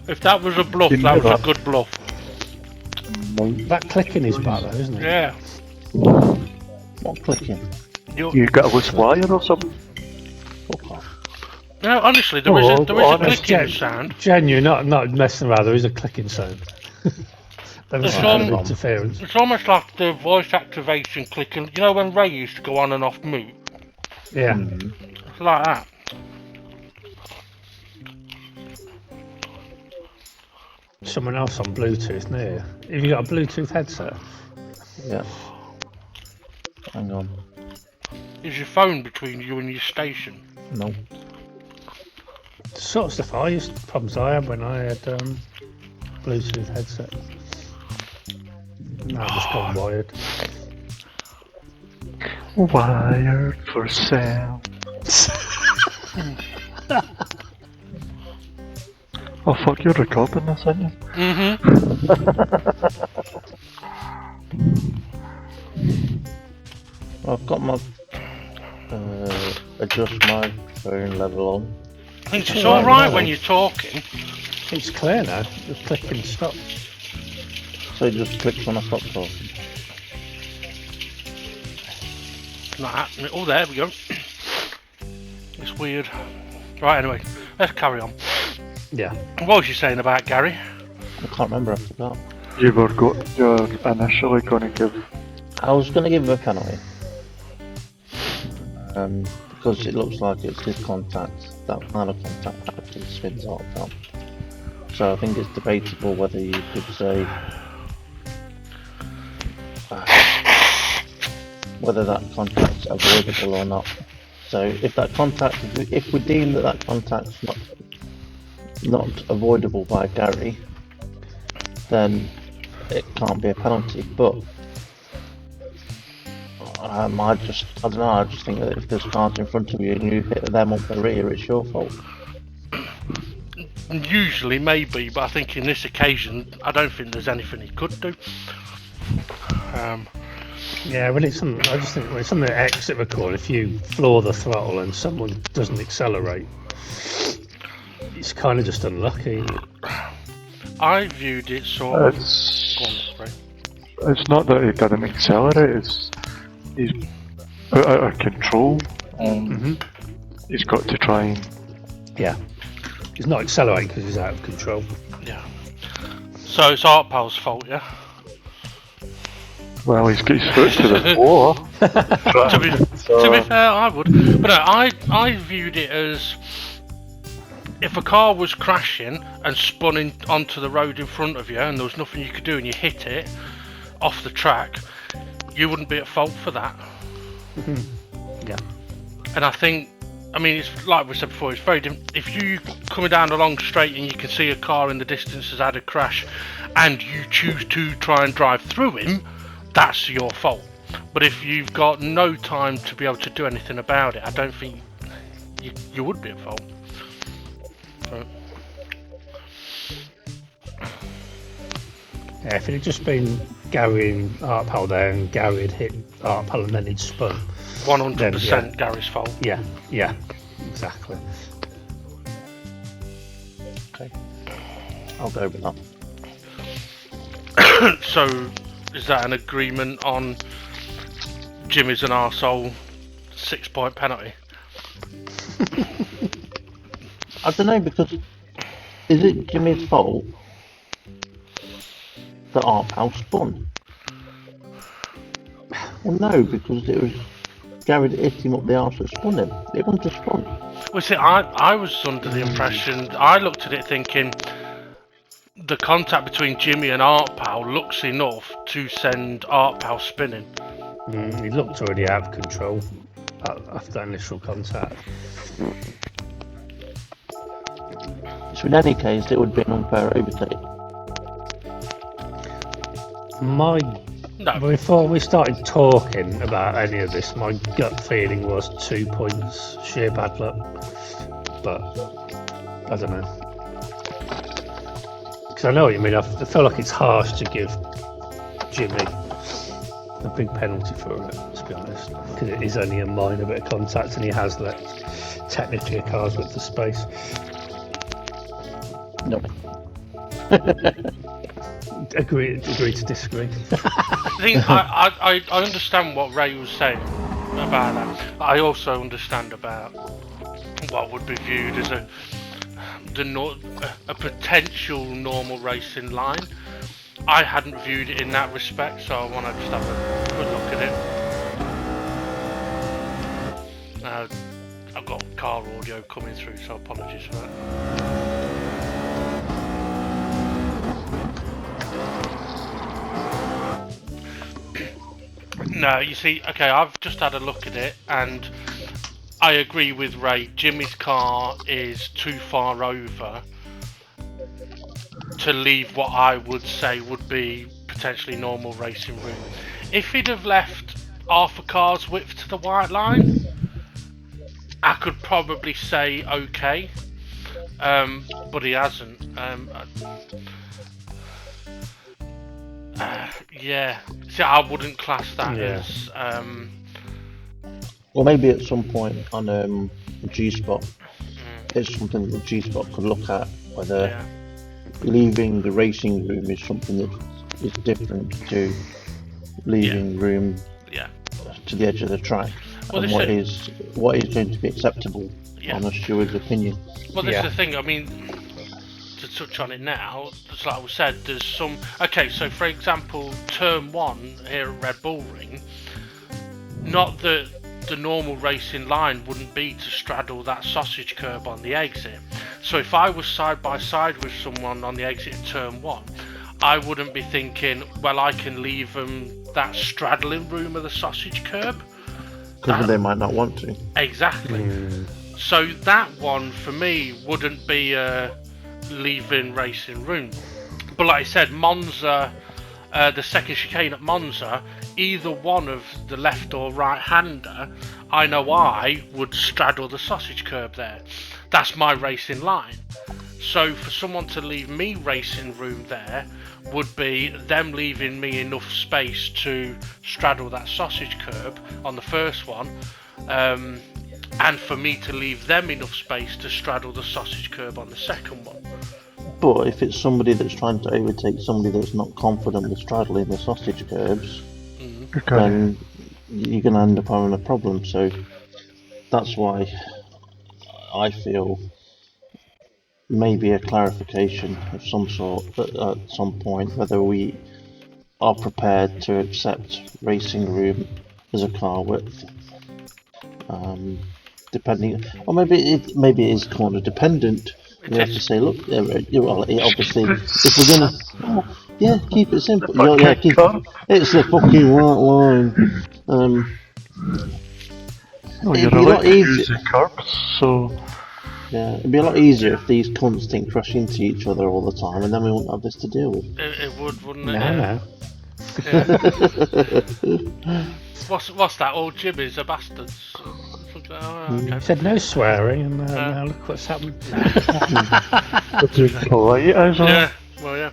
If that was a bluff, that was a good bluff. That clicking is bad though, isn't it? Yeah. What clicking? You got a loose wire or something? Fuck off. No, honestly, there is a clicking sound. Genuine, not messing around, there is a clicking sound. There was It's some on- interference. It's almost like the voice activation clicking. You know when Ray used to go on and off mute? Yeah. It's like that. Someone else on Bluetooth near. Have you got a Bluetooth headset? Yeah. Hang on. Is your phone between you and your station? No. The sort of stuff problems I had when I had Bluetooth headset. Now I've just gone wired. Wired for sale. Oh fuck, you're recording this, aren't you? I've got my adjust my phone level on. It's alright when you're talking. It's clear now. Just click and stop. So it just clicks when I stop talking. Not happening. Oh, there we go. It's weird. Right, anyway, let's carry on. Yeah. What was you saying about Gary? I can't remember, I forgot. You're initially going to give. I was going to give him a penalty. Because it looks like it's his contact, that final contact actually spins out. So I think it's debatable whether you could say whether that contact's avoidable or not. So if we deem that contact's not avoidable by Gary, then it can't be a penalty. But I don't know. I just think that if there's cars in front of you and you hit them up the rear, it's your fault. Usually, maybe, but I think in this occasion, I don't think there's anything he could do. Yeah, when it's on, I just think when it's on the exit record, if you floor the throttle and someone doesn't accelerate, it's kind of just unlucky. I viewed it sort of. It's not that he didn't accelerate. He's out of control. He's got to try and. Yeah. He's not accelerating because he's out of control. Yeah. So it's Art Pal's fault, yeah? Well, he's got his foot to the floor. To be fair, I would. But no, I viewed it as if a car was crashing and spun onto the road in front of you and there was nothing you could do and you hit it off the track, you wouldn't be at fault for that. Yeah. And I think, it's like we said before, it's very different. If you coming down a long straight and you can see a car in the distance has had a crash and you choose to try and drive through him, that's your fault. But if you've got no time to be able to do anything about it, I don't think you would be at fault. So. Yeah, if it had just been Gary and Artpal there and Gary had hit Artpal and then he'd spun. 100% Gary's fault. Yeah, exactly. Okay. I'll go with that. So, is that an agreement on Jimmy's an arsehole 6-point penalty? I don't know, because Is it Jimmy's fault that our pal spun? Well, no, because it was Gary that hit him up the arse that spun him. It wasn't a spun. Well, see, I was under the impression, I looked at it thinking, the contact between Jimmy and Art Pal looks enough to send Art Pal spinning. He looked already out of control after that initial contact. So in any case, it would be an unfair overtake. Before we started talking about any of this, my gut feeling was 2 points, sheer bad luck. But I don't know. Because I know what you mean. I feel like it's harsh to give Jimmy a big penalty for it, to be honest. Because it is only a minor bit of contact, and he has left technically a car's width of space. No. Agree to disagree. I understand what Ray was saying about that. I also understand about what would be viewed as a potential normal racing line. I hadn't viewed it in that respect, so I want to just have a good look at it. I've got car audio coming through, so apologies for that. No, you see, okay, I've just had a look at it, and I agree with Ray. Jimmy's car is too far over to leave what I would say would be potentially normal racing room. If he'd have left half a car's width to the white line, I could probably say okay, but he hasn't. Yeah, see, I wouldn't class that as. Well, maybe at some point on G-Spot, it's something that G-Spot could look at, whether leaving the racing room is something that is different to leaving room to the edge of the track, well, and what is going to be acceptable on a steward's opinion. Well, this is the thing. I mean, to touch on it now, just like I said, there's some. Okay, so for example, turn 1 here at Red Bull Ring, not that the normal racing line wouldn't be to straddle that sausage curb on the exit. So if I was side by side with someone on the exit of turn 1, I wouldn't be thinking, well, I can leave them that straddling room of the sausage curb. Because they might not want to. Exactly. So that one, for me, wouldn't be a leaving racing room. But like I said, Monza, the second chicane at Monza, either one of the left or right hander, I know I would straddle the sausage curb there. That's my racing line. So for someone to leave me racing room there would be them leaving me enough space to straddle that sausage curb on the first one, and for me to leave them enough space to straddle the sausage curb on the second one. But if it's somebody that's trying to overtake somebody that's not confident with straddling the sausage curbs, then you're going to end up having a problem. So that's why I feel maybe a clarification of some sort at some point, whether we are prepared to accept racing room as a car width. Depending, or maybe it is corner dependent. We have to say, look, well, obviously, if we're gonna, keep it simple. It's the fucking right line. It'd be a lot easier. So Yeah, it'd be a lot easier if these cunts didn't crash into each other all the time, and then we wouldn't have this to deal with. It would, wouldn't it? No. Yeah. What's that? All Jimmys are bastards. Okay. Said no swearing, and now look what's happened. Yeah, well, yeah.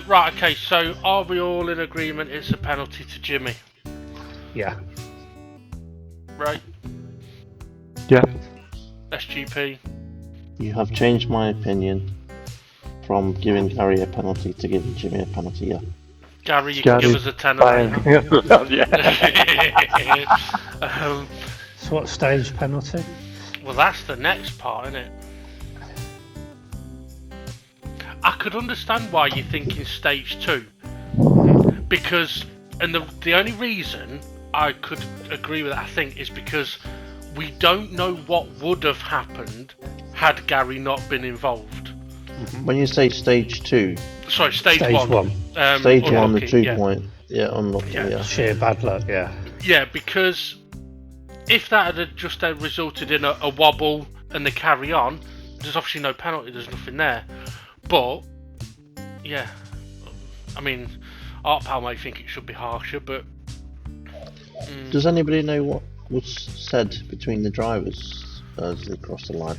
Right, okay, so are we all in agreement it's a penalty to Jimmy? Yeah. Right? yeah, SGP? You have changed my opinion from giving Gary a penalty to giving Jimmy a penalty, yeah. Gary, you can give us a 10 So what stage penalty? Well, that's the next part, isn't it? I could understand why you're thinking stage 2. Because, and the only reason I could agree with that, I think, is because we don't know what would have happened had Gary not been involved. When you say stage 2, Sorry, stage 1. stage 1, the 2 point, unlucky, Yeah. Sheer bad luck, yeah. Yeah, because if that had just resulted in a wobble and the carry on, there's obviously no penalty, there's nothing there. But, yeah, I mean, Art Pal may think it should be harsher, but... Does anybody know what was said between the drivers as they crossed the line?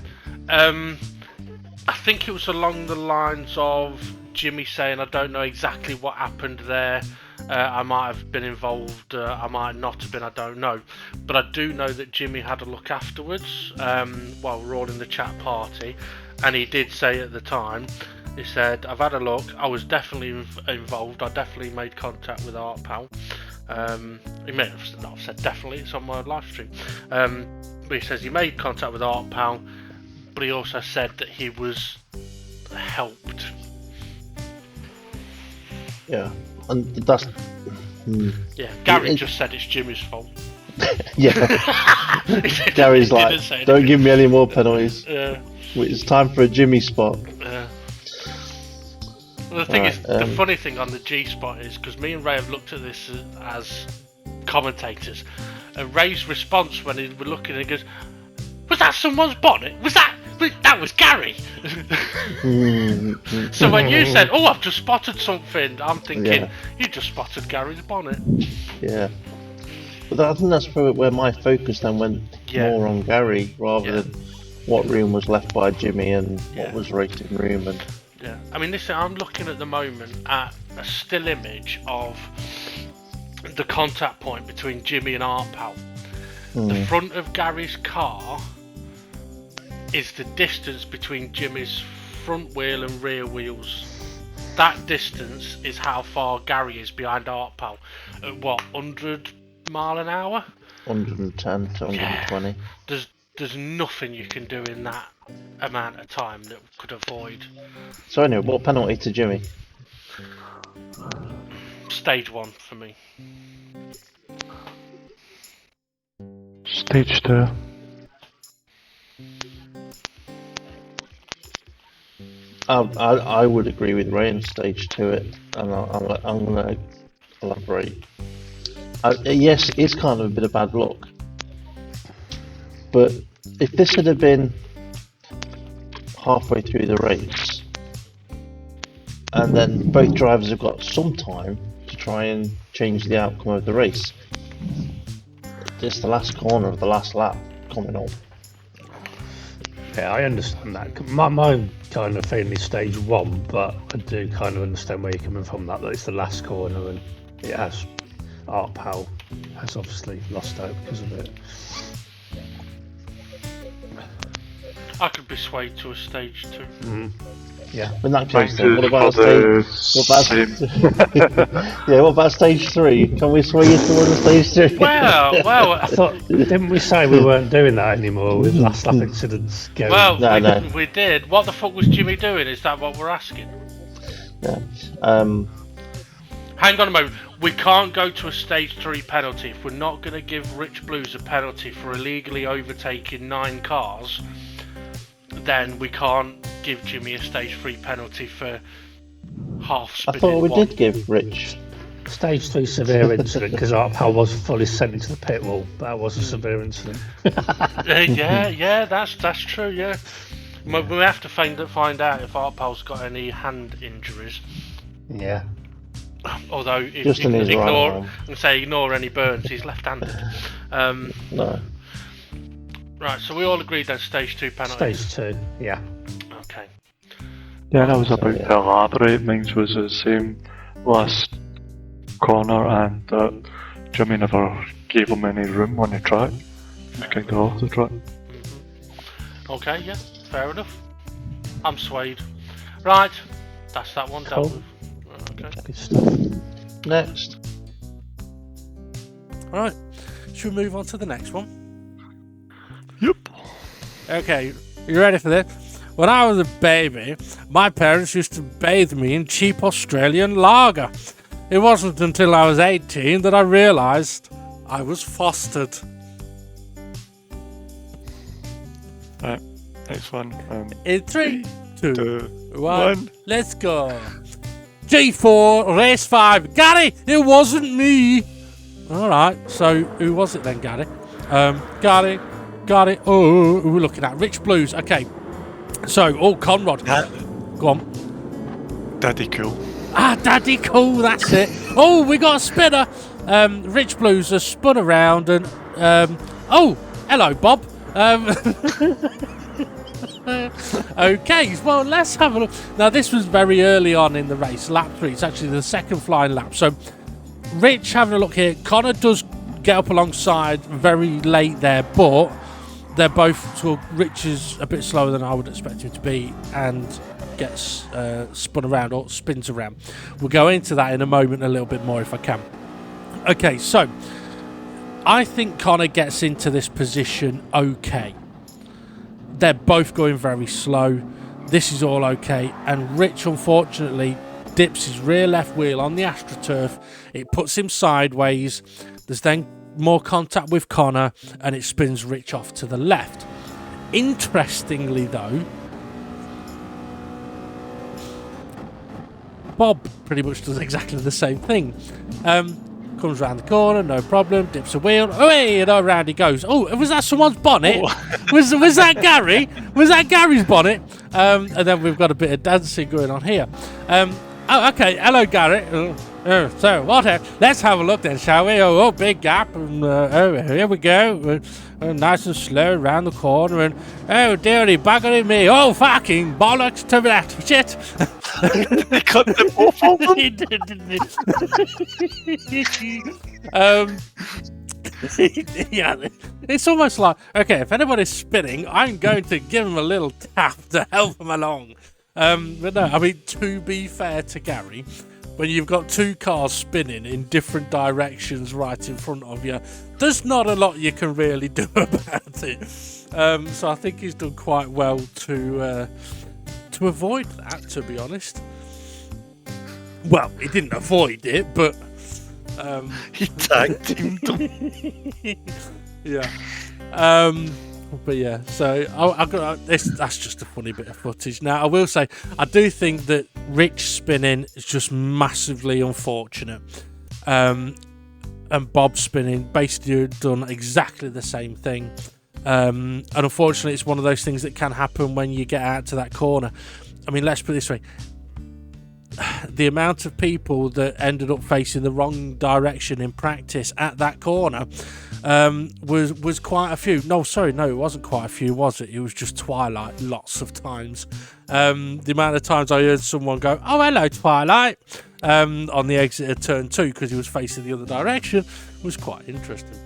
I think it was along the lines of Jimmy saying, I don't know exactly what happened there. I might have been involved, I might not have been, I don't know. But I do know that Jimmy had a look afterwards while we were all in the chat party. And he did say at the time, he said, I've had a look, I was definitely involved, I definitely made contact with Art Pal. He may have not said definitely, it's on my live stream. But he says he made contact with Art Pal, but he also said that he was helped. Yeah, and that's... Yeah, Gary just said it's Jimmy's fault. Yeah. Gary's like, don't give me any more penalties. It's time for a Jimmy spot. Well, the thing is, the funny thing on the G-Spot is, because me and Ray have looked at this as commentators, and Ray's response when he was looking, he goes, was that someone's bonnet? That was Gary! So when you said, oh, I've just spotted something, I'm thinking, you just spotted Gary's bonnet. Yeah. But I think that's probably where my focus then went more on Gary, rather than what room was left by Jimmy and what was racing room. And yeah, I mean, listen, I'm looking at the moment at a still image of the contact point between Jimmy and Art Pal. The front of Gary's car is the distance between Jimmy's front wheel and rear wheels. That distance is how far Gary is behind Art Pal. At what, 100 mile an hour? 110 to 120. There's nothing you can do in that amount of time that could avoid. So anyway, what penalty to Jimmy? Stage 1 for me. Stage 2. I would agree with Ray and stage 2 it, and I'm going to elaborate. Yes, it's kind of a bit of bad luck, but if this had been halfway through the race, and then both drivers have got some time to try and change the outcome of the race, it's the last corner of the last lap coming up. Yeah, I understand that. My kind of feeling is stage 1, but I do kind of understand where you're coming from, that it's the last corner and it has... Art Pal has obviously lost out because of it. I could be swayed to a stage 2. Yeah. In that case, then, what about what about stage 3? Can we sway you towards stage 3? Well, I thought, didn't we say we weren't doing that anymore with last lap incidents going? Well, we did. What the fuck was Jimmy doing? Is that what we're asking? Yeah. Hang on a moment. We can't go to a stage 3 penalty if we're not going to give Rich Blues a penalty for illegally overtaking 9 cars. Then we can't give Jimmy a stage 3 penalty for half spinning. I thought we one. did give Rich Stage 3 severe incident because Art Pal was fully sent into the pit wall. That was a severe incident. yeah, that's true. Yeah, we have to find out if Art Pal's got any hand injuries. Yeah. Although, if just in his right arm. Ignore any burns. He's left-handed. No. Right, so we all agreed that stage 2 penalty. Stage 2, yeah. Okay. Yeah, I was about to elaborate. Mine was the same last corner, and Jimmy never gave him any room on the track. He was kind of off the track. Okay, yeah, fair enough. I'm swayed. Right, that's that one dealt with. Okay. Good stuff. Next. Alright, should we move on to the next one? Yep. Okay, you ready for this? when I was a baby, my parents used to bathe me in cheap Australian lager. It wasn't until I was 18 that I realised I was fostered. Right, next one. In 3, 2, 1, 1. let's go. G4, race 5. Gary, it wasn't me. Alright, so who was it then, Gary? Gary. Oh, who are we looking at? Rich Blues. Okay. So, Conrad. Go on. Daddy Cool. Daddy Cool, that's it. Oh, we got a spinner. Rich Blues has spun around and... oh, hello, Bob. Okay, well, let's have a look. Now, this was very early on in the race, lap 3. It's actually the second flying lap. So, Rich, having a look here. Connor does get up alongside very late there, but they're both... Well, Rich is a bit slower than I would expect him to be and gets spun around or spins around. We'll go into that in a moment a little bit more if I can. Okay, so I think Connor gets into this position okay. They're both going very slow. This is all okay. And Rich, unfortunately, dips his rear left wheel on the AstroTurf. It puts him sideways. There's then more contact with Connor, and it spins Rich off to the left. Interestingly, though, Bob pretty much does exactly the same thing. Comes round the corner, no problem, dips a wheel, away, and around he goes. Oh, was that someone's bonnet? Was that Gary? Was that Gary's bonnet? And then we've got a bit of dancing going on here. Oh, okay, hello, Gary. So, let's have a look then, shall we? Oh, big gap, and here we go. Nice and slow around the corner, and oh, dearie, buggery me. Oh, fucking bollocks to that. Shit. They cut the both of them. He did, didn't he? Yeah, it's almost like, okay, if anybody's spinning, I'm going to give him a little tap to help him along. But no, I mean, to be fair to Gary, when you've got two cars spinning in different directions right in front of you, there's not a lot you can really do about it. So I think he's done quite well to avoid that, to be honest. Well, he didn't avoid it, but he tag teamed them. Yeah. But yeah, so I got that's just a funny bit of footage. Now, I will say, I do think that Rich spinning is just massively unfortunate. And Bob spinning basically done exactly the same thing. And unfortunately, it's one of those things that can happen when you get out to that corner. I mean, let's put it this way. The amount of people that ended up facing the wrong direction in practice at that corner was quite a few. No, it wasn't quite a few, was it? It was just Twilight lots of times. The amount of times I heard someone go, "Oh, hello, Twilight," on the exit of turn 2 because he was facing the other direction was quite interesting.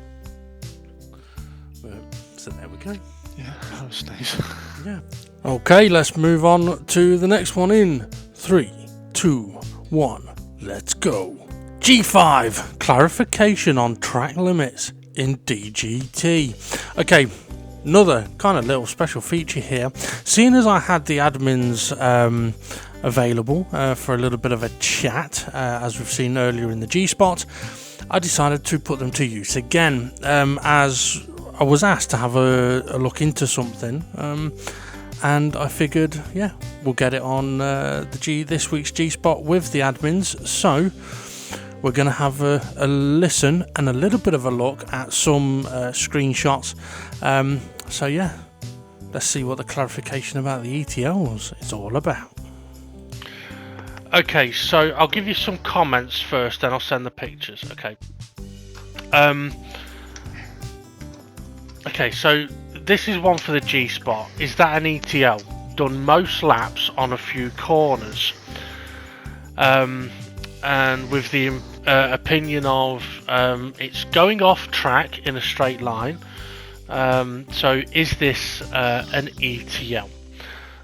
So there we go. Yeah, that was nice. Yeah. Okay, let's move on to the next one in 3, 2, 1, let's go. G5, clarification on track limits in DGT. Okay, another kind of little special feature here. Seeing as I had the admins available for a little bit of a chat, as we've seen earlier in the G-Spot, I decided to put them to use again, as I was asked to have a look into something. And I figured, yeah, we'll get it on this week's G-Spot with the admins. So we're going to have a listen and a little bit of a look at some screenshots. So yeah, let's see what the clarification about the ETLs is all about. Okay, so I'll give you some comments first, then I'll send the pictures. Okay. Okay, so this is one for the G-Spot. Is that an ETL? Done most laps on a few corners. And with the opinion of it's going off track in a straight line. So is this an ETL?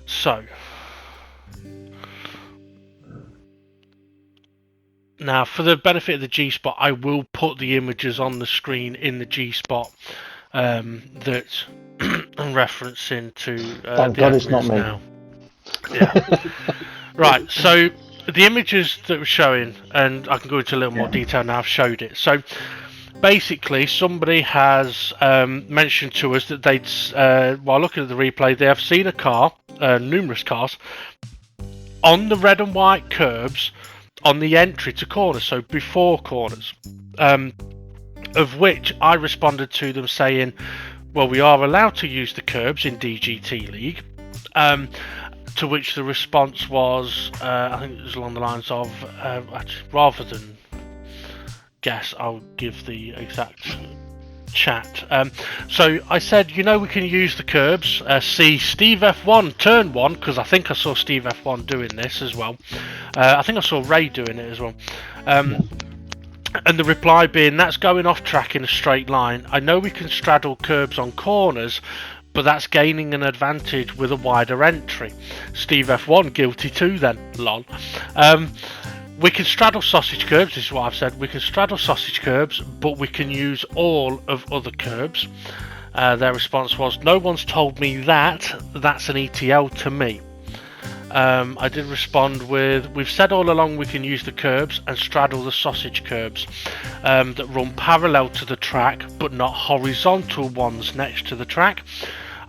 So now, for the benefit of the G-Spot, I will put the images on the screen in the G-Spot. that I'm referencing to Thank the God it's not admins me. now. Yeah. Right, so the images that we're showing, and I can go into a little more detail now, I've showed it. So basically, somebody has mentioned to us that they'd, while looking at the replay, they have seen a car, numerous cars, on the red and white curbs on the entry to corners, so before corners. Of which I responded to them saying, well, we are allowed to use the curbs in DGT League. To which the response was, I think it was along the lines of, actually, rather than guess, I'll give the exact chat. So I said, we can use the curbs. See Steve F1 turn 1, because I think I saw Steve F1 doing this as well. I think I saw Ray doing it as well. And the reply being, that's going off track in a straight line. I know we can straddle curbs on corners, but that's gaining an advantage with a wider entry. Steve F1 guilty too then, lol. We can straddle sausage curbs, this is what I've said. We can straddle sausage curbs, but we can use all of other curbs. Their response was, no one's told me that. That's an ETL to me. I did respond with, we've said all along we can use the curbs and straddle the sausage curbs that run parallel to the track, but not horizontal ones next to the track.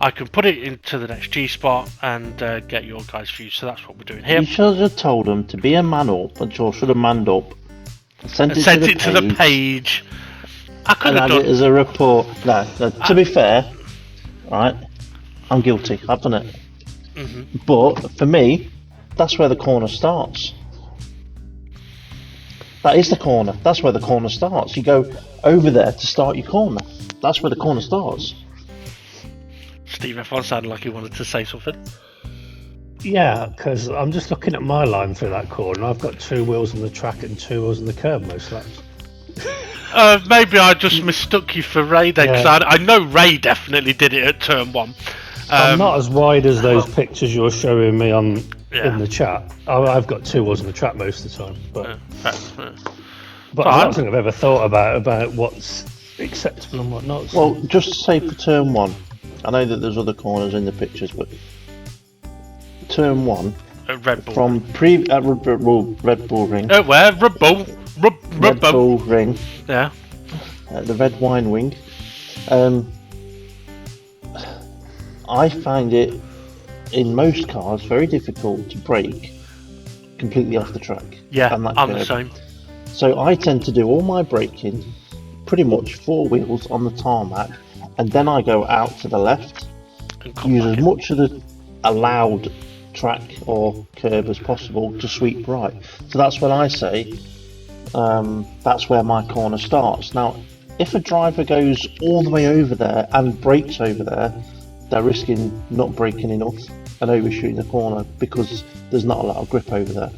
I can put it into the next G-Spot and get your guys' views, so that's what we're doing here. You should have told them to be a man up, and you should have manned up. Sent it to the page. I could and have had done it as a report. No, to be fair, right, I'm guilty. I've done it. Mm-hmm. But for me, that's where the corner starts. That is the corner. That's where the corner starts. You go over there to start your corner. That's where the corner starts. Steve F1 sounded like he wanted to say something. Yeah, because I'm just looking at my line through that corner. I've got 2 wheels on the track and 2 wheels on the curb most laps. Maybe I just mistook you for Ray then, because I know Ray definitely did it at turn 1. I'm not as wide as those pictures you're showing me in the chat. I've got 2 wheels on the track most of the time, but I don't think I've ever thought about what's acceptable and what not. Well, just to say for turn 1, I know that there's other corners in the pictures, but turn 1 Red Bull from Red Bull Ring. Where? Red Bull. Red Bull Ring. Yeah. The red wine wing. I find it in most cars very difficult to brake completely off the track. Yeah, and that I'm curb. the same. So I tend to do all my braking pretty much 4 wheels on the tarmac, and then I go out to the left, use as much of the allowed track or curb as possible to sweep right. So that's when I say that's where my corner starts. Now, if a driver goes all the way over there and brakes over there, they're risking not braking enough and overshooting the corner because there's not a lot of grip over there.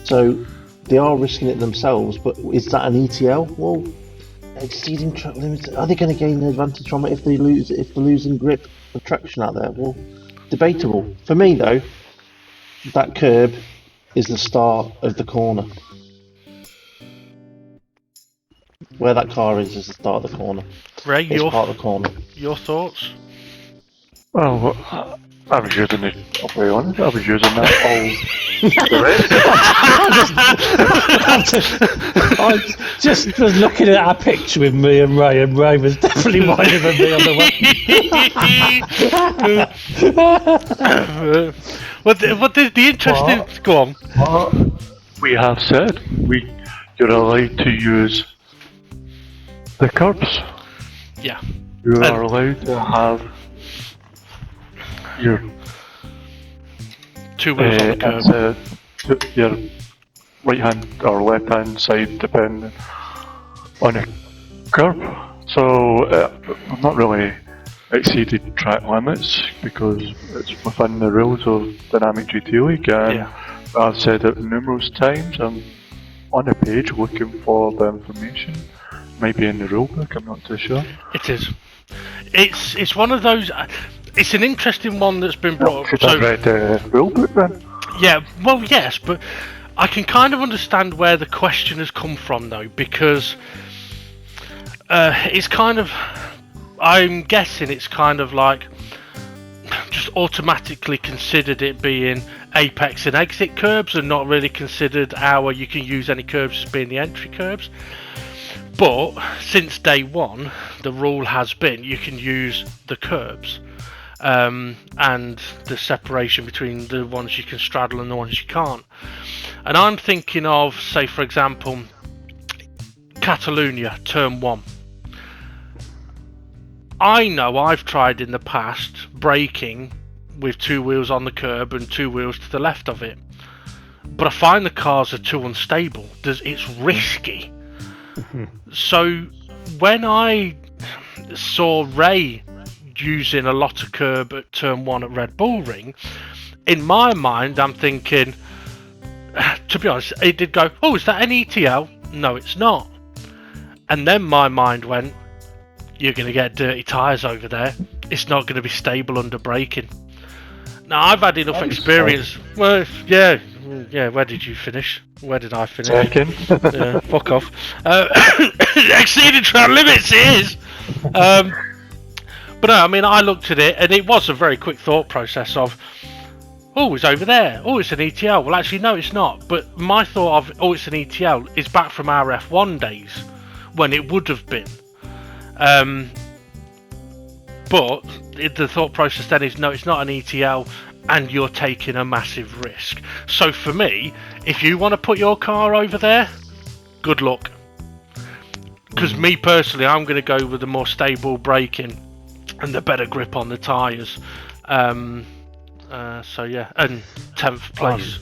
So they are risking it themselves, but is that an ETL? Well, exceeding track limits, are they going to gain an advantage from it if they're losing grip and traction out there? Well, debatable. For me though, that curb is the start of the corner. Where that car is the start of the corner. Ray, it's part of the corner. Your thoughts? Well, I was using it, I'll be honest, I was using that I just was looking at our picture with me and Ray was definitely wider than me on the way. What the interesting... Go on. What we have said, you're allowed to use the curbs. Yeah. You are allowed to have your 2 wheels on the curb. Your right hand or left hand side depending on a curb. So I've not really exceeded track limits because it's within the rules of Dynamic GT League, and I've said it numerous times. I'm on the page looking for the information. Maybe in the rulebook, I'm not too sure. It is. It's one of those. It's an interesting one that's been brought up. Should I read the rulebook then? Yeah, well, yes, but I can kind of understand where the question has come from, though, because it's kind of I'm guessing it's kind of like just automatically considered it being apex and exit curbs, and not really considered how you can use any curbs as being the entry curbs. But since day one, the rule has been you can use the curbs, and the separation between the ones you can straddle and the ones you can't. And I'm thinking of, say for example, Catalonia turn 1. I know I've tried in the past braking with 2 wheels on the curb and 2 wheels to the left of it, but I find the cars are too unstable. It's risky. So when I saw Ray using a lot of curb at turn 1 at Red Bull Ring, in my mind I'm thinking, to be honest, it did go, oh, is that an ETL? No, it's not. And then my mind went, you're going to get dirty tyres over there. It's not going to be stable under braking. Now, I've had enough experience. Well, yeah, where did you finish? Where did I finish? Second. Yeah, fuck off. Exceeding track limits it is. But no, I mean, I looked at it, and it was a very quick thought process of, oh, it's over there. Oh, it's an ETL. Well, actually, no, it's not. But my thought of, oh, it's an ETL, is back from our F1 days, when it would have been. But the thought process then is, no, it's not an ETL, and you're taking a massive risk. So for me, if you want to put your car over there, good luck. Because me personally, I'm going to go with the more stable braking and the better grip on the tyres. So yeah, and 10th place.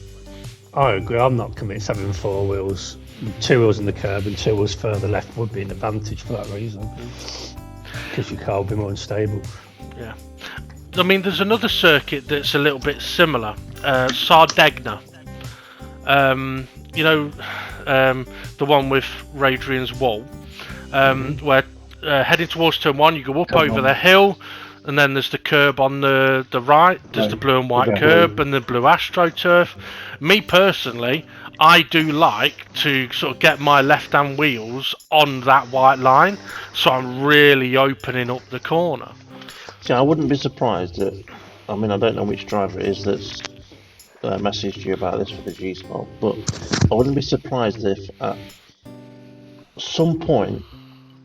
I agree. I'm not convinced having 4 wheels, 2 wheels in the curb and 2 wheels further left would be an advantage for that reason. Because your car will be more unstable. Yeah. I mean, there's another circuit that's a little bit similar, Sardegna. The one with Radrian's wall, where heading towards turn 1, you go up over the hill, and then there's the curb on the right. There's the blue and white curb and the blue AstroTurf. Me personally, I do like to sort of get my left-hand wheels on that white line, so I'm really opening up the corner. See, I wouldn't be surprised that, I mean, I don't know which driver it is that's messaged you about this for the G-Spot, but I wouldn't be surprised if at some point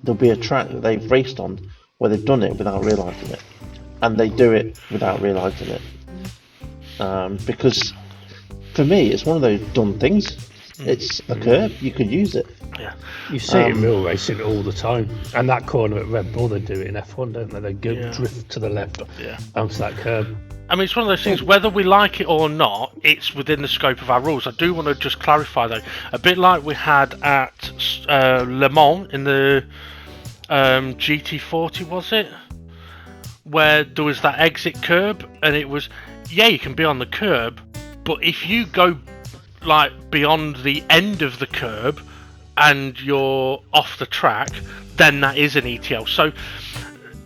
there'll be a track that they've raced on where they've done it without realising it, and they do it without realising it. Because for me, it's one of those done things. It's a curb, you can use it. Yeah. You see it in real racing all the time. And that corner at Red Bull, they do it in F1, don't they? They go drift to the left onto that curb. I mean, it's one of those things, whether we like it or not, it's within the scope of our rules. I do want to just clarify, though, a bit like we had at Le Mans in the GT40, was it? Where there was that exit curb, and it was, you can be on the curb, but if you go like beyond the end of the curb and you're off the track, then that is an ETL. So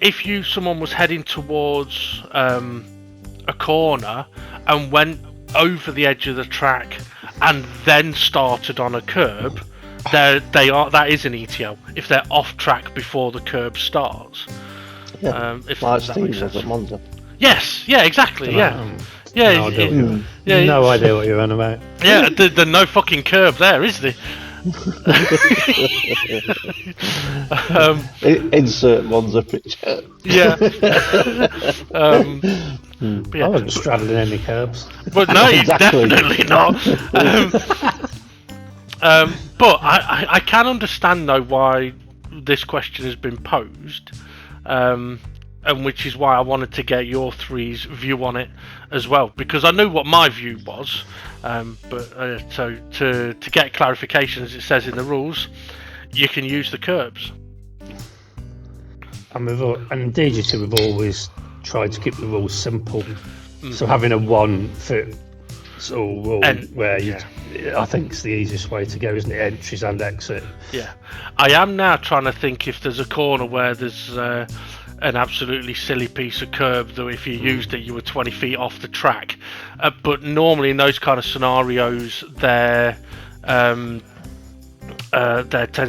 if someone was heading towards a corner and went over the edge of the track and then started on a curb, that is an ETL if they're off track before the curb starts. Yeah, if like that Steve makes was sense. at Monza. Yes, yeah, exactly, yeah. No idea what you're on about. Yeah, there's no fucking curb there, is there? Insert Monza picture. Yeah. I wasn't straddling any curbs. But no, Exactly. definitely not. But I can understand though why this question has been posed, and which is why I wanted to get your three's view on it as well, because I knew what my view was. So to get clarification, as it says in the rules, you can use the curbs. And DGT, we've always tried to keep the rules simple. So having a 1 fit rule where I think it's the easiest way to go, isn't it? Entries and exit. Yeah, I am now trying to think if there's a corner where there's an absolutely silly piece of curb that if you used it you were 20 feet off the track, but normally in those kind of scenarios there tends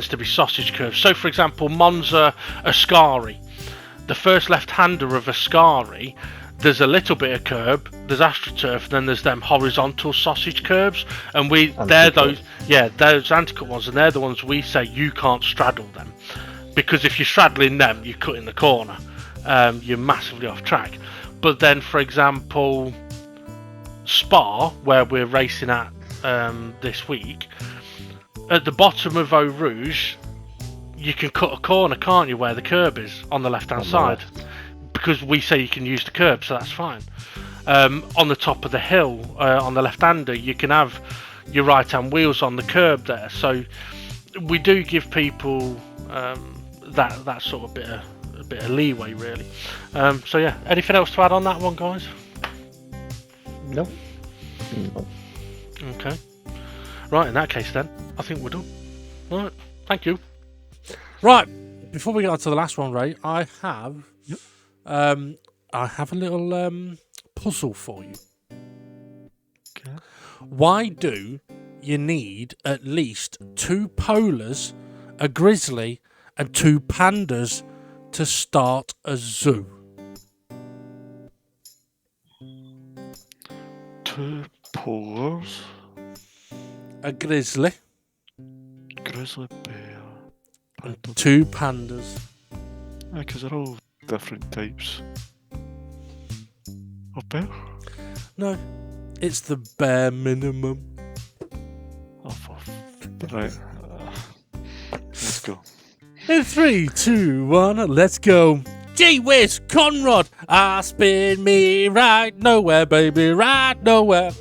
to be sausage curves. So for example, Monza Ascari, the first left-hander of Ascari, there's a little bit of curb, there's AstroTurf, and then there's them horizontal sausage curbs, and they're those anti-cut ones, and they're the ones we say you can't straddle them, because if you're straddling them, you're cutting the corner, you're massively off track. But then, for example, Spa, where we're racing at this week, at the bottom of Eau Rouge, you can cut a corner, can't you, where the curb is on the left-hand side? Because we say you can use the curb, so that's fine. On the top of the hill, on the left-hander, you can have your right-hand wheels on the curb there. So we do give people that sort of bit of leeway, really. So yeah, anything else to add on that one, guys? No. Okay. Right, in that case then, I think we're done. Right, thank you. Right, before we get on to the last one, Ray, I have a little puzzle for you. Okay. Why do you need at least 2 polars, a grizzly, and 2 pandas to start a zoo? 2 polars, A grizzly grizzly bear, and 2 pandas. because they're all different types of bear. No, it's the bare minimum. Oh, right. Let's go. In 3, 2, 1, let's go. Gee whiz, Conrad, I spin me right nowhere, baby, right nowhere.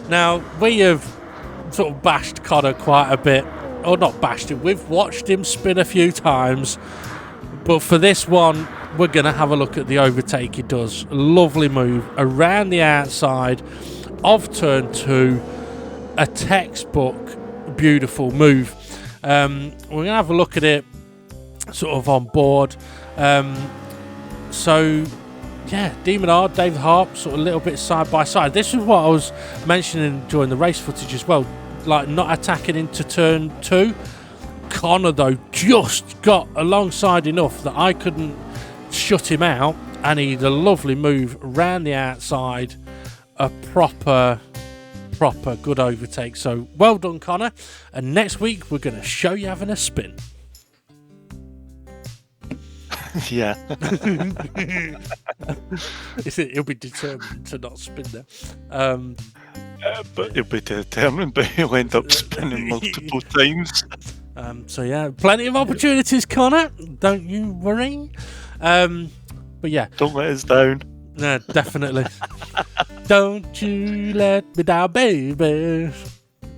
Now, we have sort of bashed Connor quite a bit. Or not bashed him, we've watched him spin a few times. But for this one, we're going to have a look at the overtake he does. Lovely move around the outside of turn 2. A textbook, beautiful move. We're going to have a look at it sort of on board. So, yeah, Demon R, David Harp, sort of a little bit side by side. This is what I was mentioning during the race footage as well, like not attacking into turn 2. Connor, though, just got alongside enough that I couldn't shut him out, and he had a lovely move round the outside, a proper good overtake. So, well done, Connor. And next week, we're going to show you having a spin. Yeah. He'll be determined to not spin there. But he'll be determined, but he'll end up spinning multiple times. So yeah, plenty of opportunities, Connor. Don't you worry. But yeah, Don't let us down. no, definitely. Don't you let me down, baby.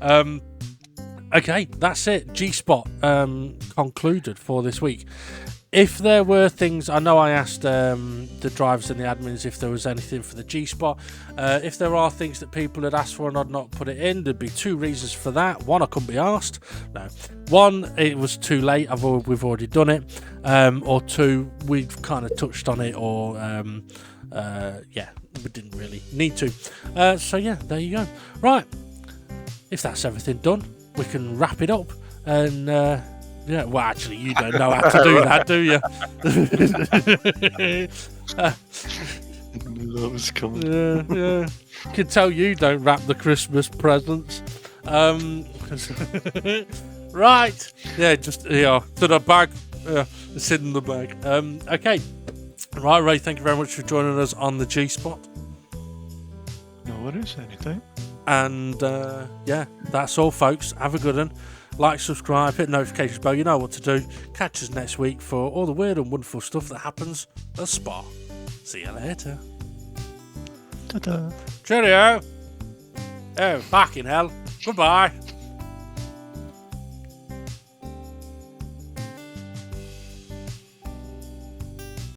Okay, that's it. G-Spot concluded for this week. If there were things, I know I asked the drivers and the admins if there was anything for the G-Spot. If there are things that people had asked for and I'd not put it in, there'd be 2 reasons for that. One, I couldn't be asked. No. 1, it was too late. We've already done it. Or 2, we've kind of touched on it. Or yeah, we didn't really need to. So yeah, there you go. Right. If that's everything done, we can wrap it up. And yeah, well, actually, you don't know how to do that, do you? That was coming. Yeah. Can tell you don't wrap the Christmas presents. Right. Yeah, just to the bag. Yeah, it's in the bag. Okay. Right, Ray. Thank you very much for joining us on the G-Spot. No worries, anytime. And yeah, that's all, folks. Have a good one. Like, subscribe, hit the notifications bell. You know what to do. Catch us next week for all the weird and wonderful stuff that happens at Spa. See you later. Ta-da. Cheerio. Oh, fucking hell. Goodbye.